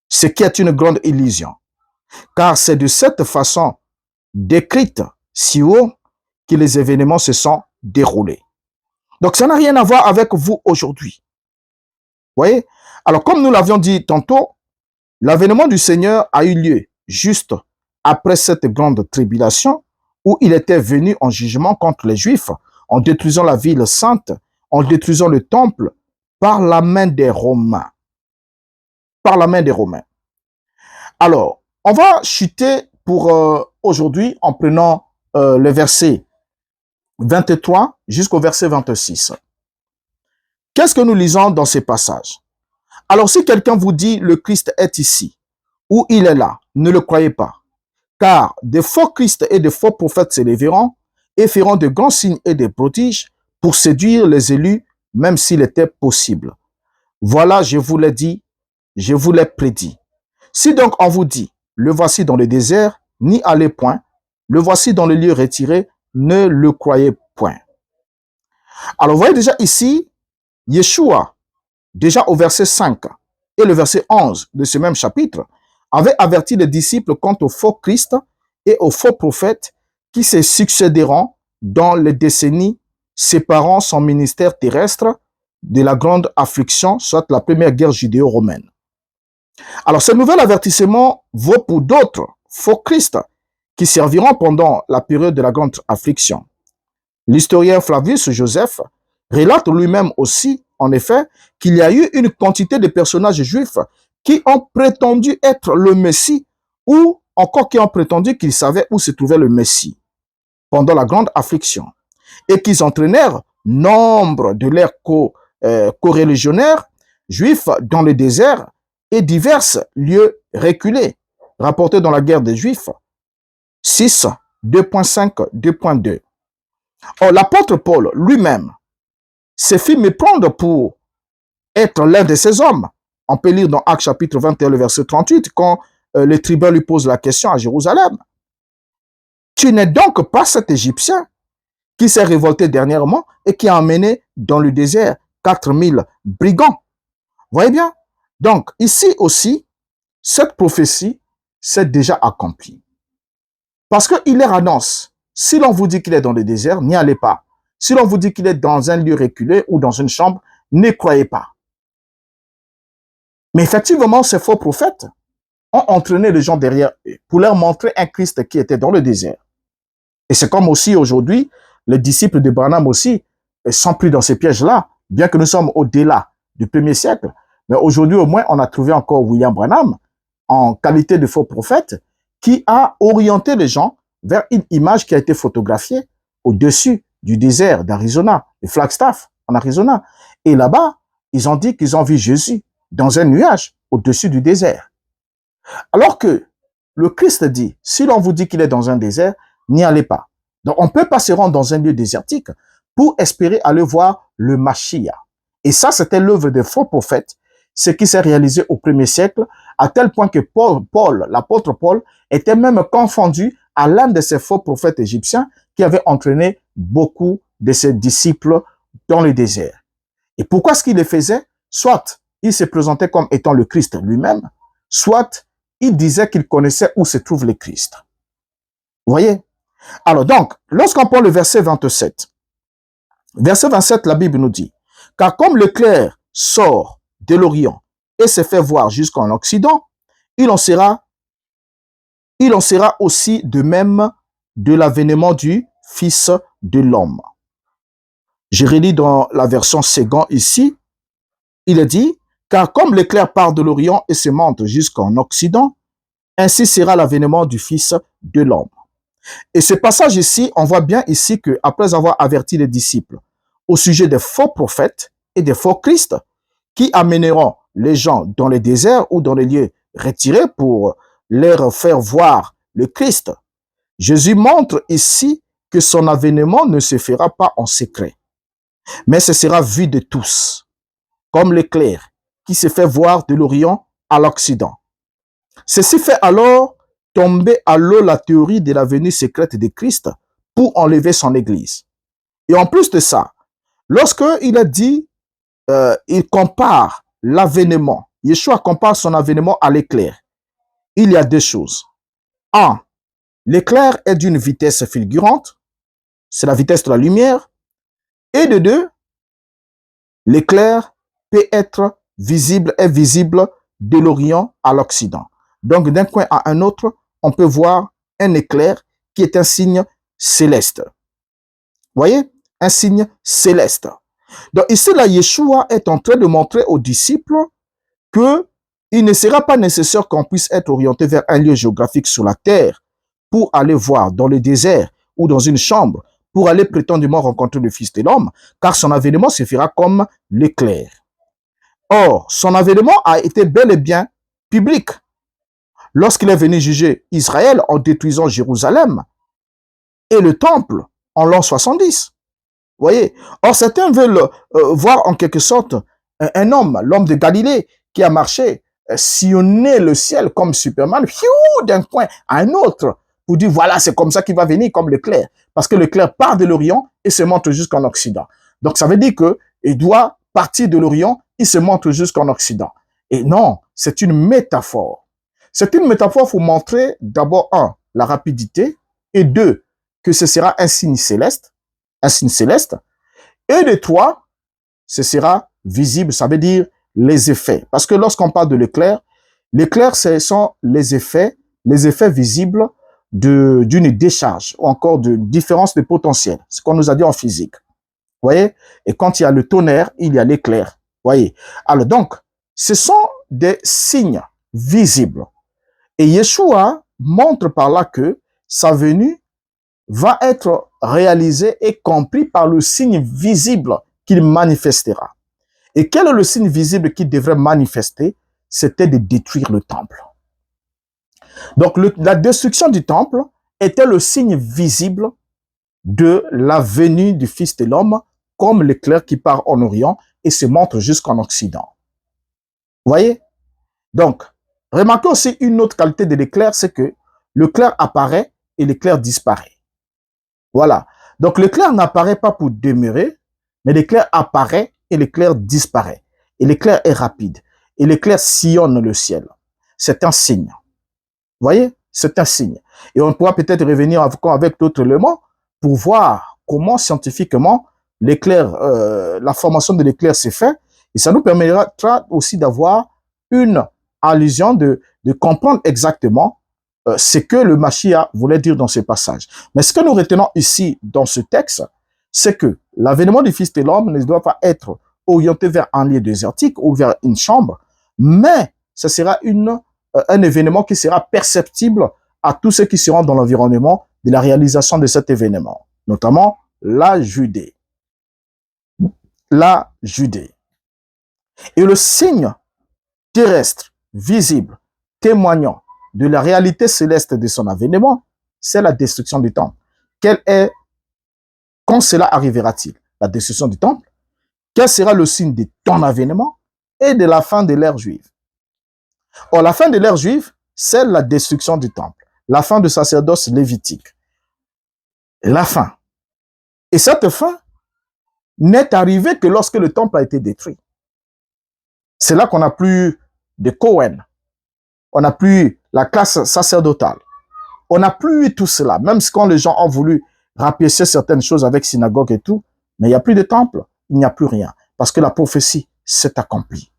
ce qui est une grande illusion, car c'est de cette façon décrite si haut que les événements se sont déroulés. Donc, ça n'a rien à voir avec vous aujourd'hui. Vous voyez? Alors, comme nous l'avions dit tantôt, l'avènement du Seigneur a eu lieu juste après cette grande tribulation où il était venu en jugement contre les Juifs en détruisant la ville sainte, en détruisant le temple par la main des Romains. Par la main des Romains. Alors, on va chuter pour aujourd'hui en prenant le verset 23 jusqu'au verset 26. Qu'est-ce que nous lisons dans ces passages? Alors, si quelqu'un vous dit le Christ est ici, ou il est là, ne le croyez pas. Car des faux Christ et des faux prophètes s'élèveront et feront de grands signes et des prodiges pour séduire les élus, même s'il était possible. Voilà, je vous l'ai dit, je vous l'ai prédit. Si donc on vous dit, le voici dans le désert, n'y allez point, le voici dans le lieu retiré, ne le croyez point. Alors, vous voyez déjà ici, Yeshua, déjà au verset 5 et le verset 11 de ce même chapitre, avait averti les disciples quant au faux Christ et aux faux prophètes qui se succéderont dans les décennies séparant son ministère terrestre de la grande affliction, soit la première guerre judéo-romaine. Alors, ce nouvel avertissement vaut pour d'autres faux Christ qui serviront pendant la période de la grande affliction. L'historien Flavius Joseph relate lui-même aussi, en effet, qu'il y a eu une quantité de personnages juifs qui ont prétendu être le Messie ou encore qui ont prétendu qu'ils savaient où se trouvait le Messie pendant la grande affliction et qu'ils entraînèrent nombre de leurs coreligionnaires juifs dans le désert et divers lieux reculés, rapportés dans la guerre des Juifs, 6, 2.5, 2.2. Or, l'apôtre Paul lui-même s'est fait méprendre pour être l'un de ces hommes. On peut lire dans Actes chapitre 21, le verset 38, quand le tribun lui pose la question à Jérusalem. Tu n'es donc pas cet Égyptien qui s'est révolté dernièrement et qui a emmené dans le désert 4000 brigands. Voyez bien? Donc, ici aussi, cette prophétie s'est déjà accomplie. Parce qu'il leur annonce, si l'on vous dit qu'il est dans le désert, n'y allez pas. Si l'on vous dit qu'il est dans un lieu reculé ou dans une chambre, ne croyez pas. Mais effectivement, ces faux prophètes ont entraîné les gens derrière eux pour leur montrer un Christ qui était dans le désert. Et c'est comme aussi aujourd'hui, les disciples de Branham aussi sont pris dans ces pièges-là, bien que nous sommes au-delà du 1er siècle. Mais aujourd'hui, au moins, on a trouvé encore William Branham en qualité de faux prophète qui a orienté les gens vers une image qui a été photographiée au-dessus du désert d'Arizona, de Flagstaff, en Arizona. Et là-bas, ils ont dit qu'ils ont vu Jésus dans un nuage au-dessus du désert. Alors que le Christ dit, si l'on vous dit qu'il est dans un désert, n'y allez pas. Donc, on ne peut pas se rendre dans un lieu désertique pour espérer aller voir le Mashiach. Et ça, c'était l'œuvre des faux prophètes, ce qui s'est réalisé au 1er siècle, à tel point que l'apôtre Paul, était même confondu à l'un de ces faux prophètes égyptiens qui avait entraîné beaucoup de ses disciples dans le désert. Et pourquoi est-ce qu'il le faisait? Soit il se présentait comme étant le Christ lui-même, soit il disait qu'il connaissait où se trouve le Christ. Vous voyez? Alors donc, lorsqu'on prend le verset 27, la Bible nous dit, « Car comme l'éclair sort de l'Orient et se fait voir jusqu'en Occident, il en sera aussi de même de l'avènement du Fils de l'homme. » Je relis dans la version Ségan ici, il est dit, « Car comme l'éclair part de l'Orient et se monte jusqu'en Occident, ainsi sera l'avènement du Fils de l'homme. » Et ce passage ici, on voit bien ici que après avoir averti les disciples au sujet des faux prophètes et des faux Christ qui amèneront les gens dans les déserts ou dans les lieux retirés pour leur faire voir le Christ, Jésus montre ici que son avènement ne se fera pas en secret, mais ce sera vu de tous, comme l'éclair qui se fait voir de l'Orient à l'Occident. Ceci fait alors tomber à l'eau la théorie de la venue secrète de Christ pour enlever son Église. Et en plus de ça, lorsqu'il a dit, il compare l'avènement, Yeshua compare son avènement à l'éclair, il y a deux choses. Un, l'éclair est d'une vitesse fulgurante, c'est la vitesse de la lumière. Et de deux, l'éclair peut être visible de l'Orient à l'Occident. Donc, d'un coin à un autre, on peut voir un éclair qui est un signe céleste. Voyez? Un signe céleste. Donc, ici, là, Yeshua est en train de montrer aux disciples que il ne sera pas nécessaire qu'on puisse être orienté vers un lieu géographique sur la terre pour aller voir dans le désert ou dans une chambre pour aller prétendument rencontrer le Fils de l'homme, car son avènement se fera comme l'éclair. Or, son avènement a été bel et bien public. Lorsqu'il est venu juger Israël en détruisant Jérusalem et le temple en l'an 70. Voyez? Or, certains veulent voir en quelque sorte un homme, l'homme de Galilée, qui a marché, sillonner le ciel comme Superman, d'un coin à un autre, pour dire, voilà, c'est comme ça qu'il va venir, comme l'éclair. Parce que l'éclair part de l'Orient et se monte jusqu'en Occident. Donc, ça veut dire qu'il doit partir de l'Orient, il se monte jusqu'en Occident. Et non, c'est une métaphore. C'est une métaphore pour montrer d'abord, un, la rapidité, et deux, que ce sera un signe céleste, et de trois, ce sera visible, ça veut dire les effets. Parce que lorsqu'on parle de l'éclair, ce sont les effets visibles d'une décharge, ou encore de différence de potentiel, ce qu'on nous a dit en physique. Voyez? Et quand il y a le tonnerre, il y a l'éclair. Voyez? Alors donc, ce sont des signes visibles. Et Yeshua montre par là que sa venue va être réalisée et compris par le signe visible qu'il manifestera. Et quel est le signe visible qui devrait manifester? C'était de détruire le temple. Donc, la destruction du temple était le signe visible de la venue du Fils de l'homme, comme l'éclair qui part en Orient et se montre jusqu'en Occident. Vous voyez? Donc, remarquez aussi une autre qualité de l'éclair, c'est que l'éclair apparaît et l'éclair disparaît. Voilà. Donc, l'éclair n'apparaît pas pour demeurer, mais l'éclair apparaît et l'éclair disparaît. Et l'éclair est rapide. Et l'éclair sillonne le ciel. C'est un signe. Vous voyez? C'est un signe. Et on pourra peut-être revenir avec d'autres éléments pour voir comment scientifiquement l'éclair, la formation de l'éclair s'est faite. Et ça nous permettra aussi d'avoir une allusion de comprendre exactement ce que le Mashiach voulait dire dans ce passage. Mais ce que nous retenons ici dans ce texte, c'est que l'avènement du Fils de l'homme ne doit pas être orienté vers un lieu désertique ou vers une chambre, mais ce sera un événement qui sera perceptible à tous ceux qui seront dans l'environnement de la réalisation de cet événement, notamment la Judée. La Judée. Et le signe terrestre, visible, témoignant de la réalité céleste de son avènement, c'est la destruction du temple. Quand cela arrivera-t-il? La destruction du temple. Quel sera le signe de ton avènement et de la fin de l'ère juive? Or, la fin de l'ère juive, c'est la destruction du temple, la fin du sacerdoce lévitique. La fin. Et cette fin n'est arrivée que lorsque le temple a été détruit. C'est là qu'on n'a plus de Cohen, on n'a plus la classe sacerdotale, on n'a plus eu tout cela, même quand les gens ont voulu rapiécer certaines choses avec synagogue et tout, mais il n'y a plus de temple, il n'y a plus rien, parce que la prophétie s'est accomplie.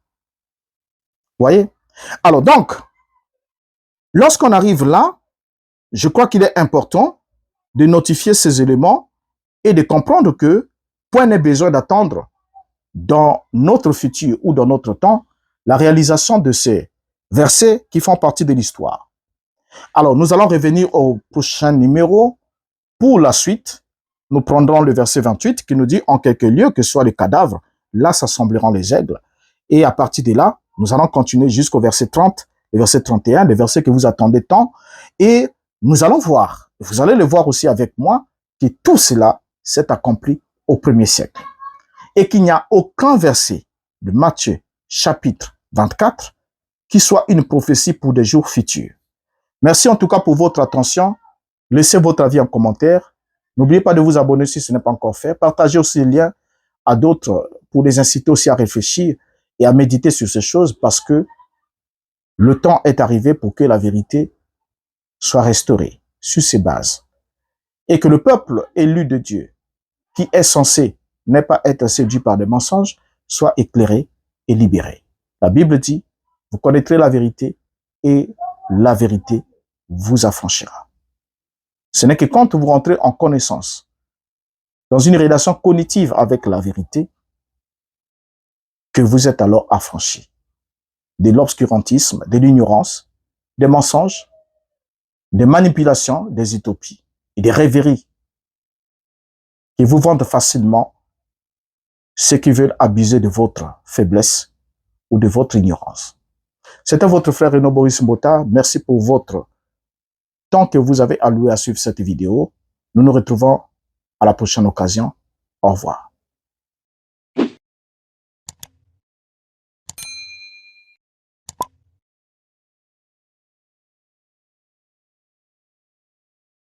Vous voyez? Alors donc, lorsqu'on arrive là, je crois qu'il est important de notifier ces éléments et de comprendre que point n'est besoin d'attendre dans notre futur ou dans notre temps la réalisation de ces versets qui font partie de l'histoire. Alors, nous allons revenir au prochain numéro. Pour la suite, nous prendrons le verset 28 qui nous dit « En quelques lieux, que soient les cadavres, là s'assembleront les aigles. » Et à partir de là, nous allons continuer jusqu'au verset 30, le verset 31, le verset que vous attendez tant. Et nous allons voir, vous allez le voir aussi avec moi, que tout cela s'est accompli au 1er siècle. Et qu'il n'y a aucun verset de Matthieu chapitre 24 qui soit une prophétie pour des jours futurs. Merci en tout cas pour votre attention. Laissez votre avis en commentaire. N'oubliez pas de vous abonner si ce n'est pas encore fait. Partagez aussi le lien à d'autres pour les inciter aussi à réfléchir et à méditer sur ces choses parce que le temps est arrivé pour que la vérité soit restaurée sur ses bases. Et que le peuple élu de Dieu, qui est censé ne pas être séduit par des mensonges, soit éclairé et libéré. La Bible dit, vous connaîtrez la vérité et la vérité vous affranchira. Ce n'est que quand vous rentrez en connaissance, dans une relation cognitive avec la vérité, que vous êtes alors affranchi de l'obscurantisme, de l'ignorance, des mensonges, des manipulations, des utopies et des rêveries qui vous vendent facilement ceux qui veulent abuser de votre faiblesse ou de votre ignorance. C'était votre frère Renaud Boris Mbota. Merci pour votre temps que vous avez alloué à suivre cette vidéo. Nous nous retrouvons à la prochaine occasion. Au revoir.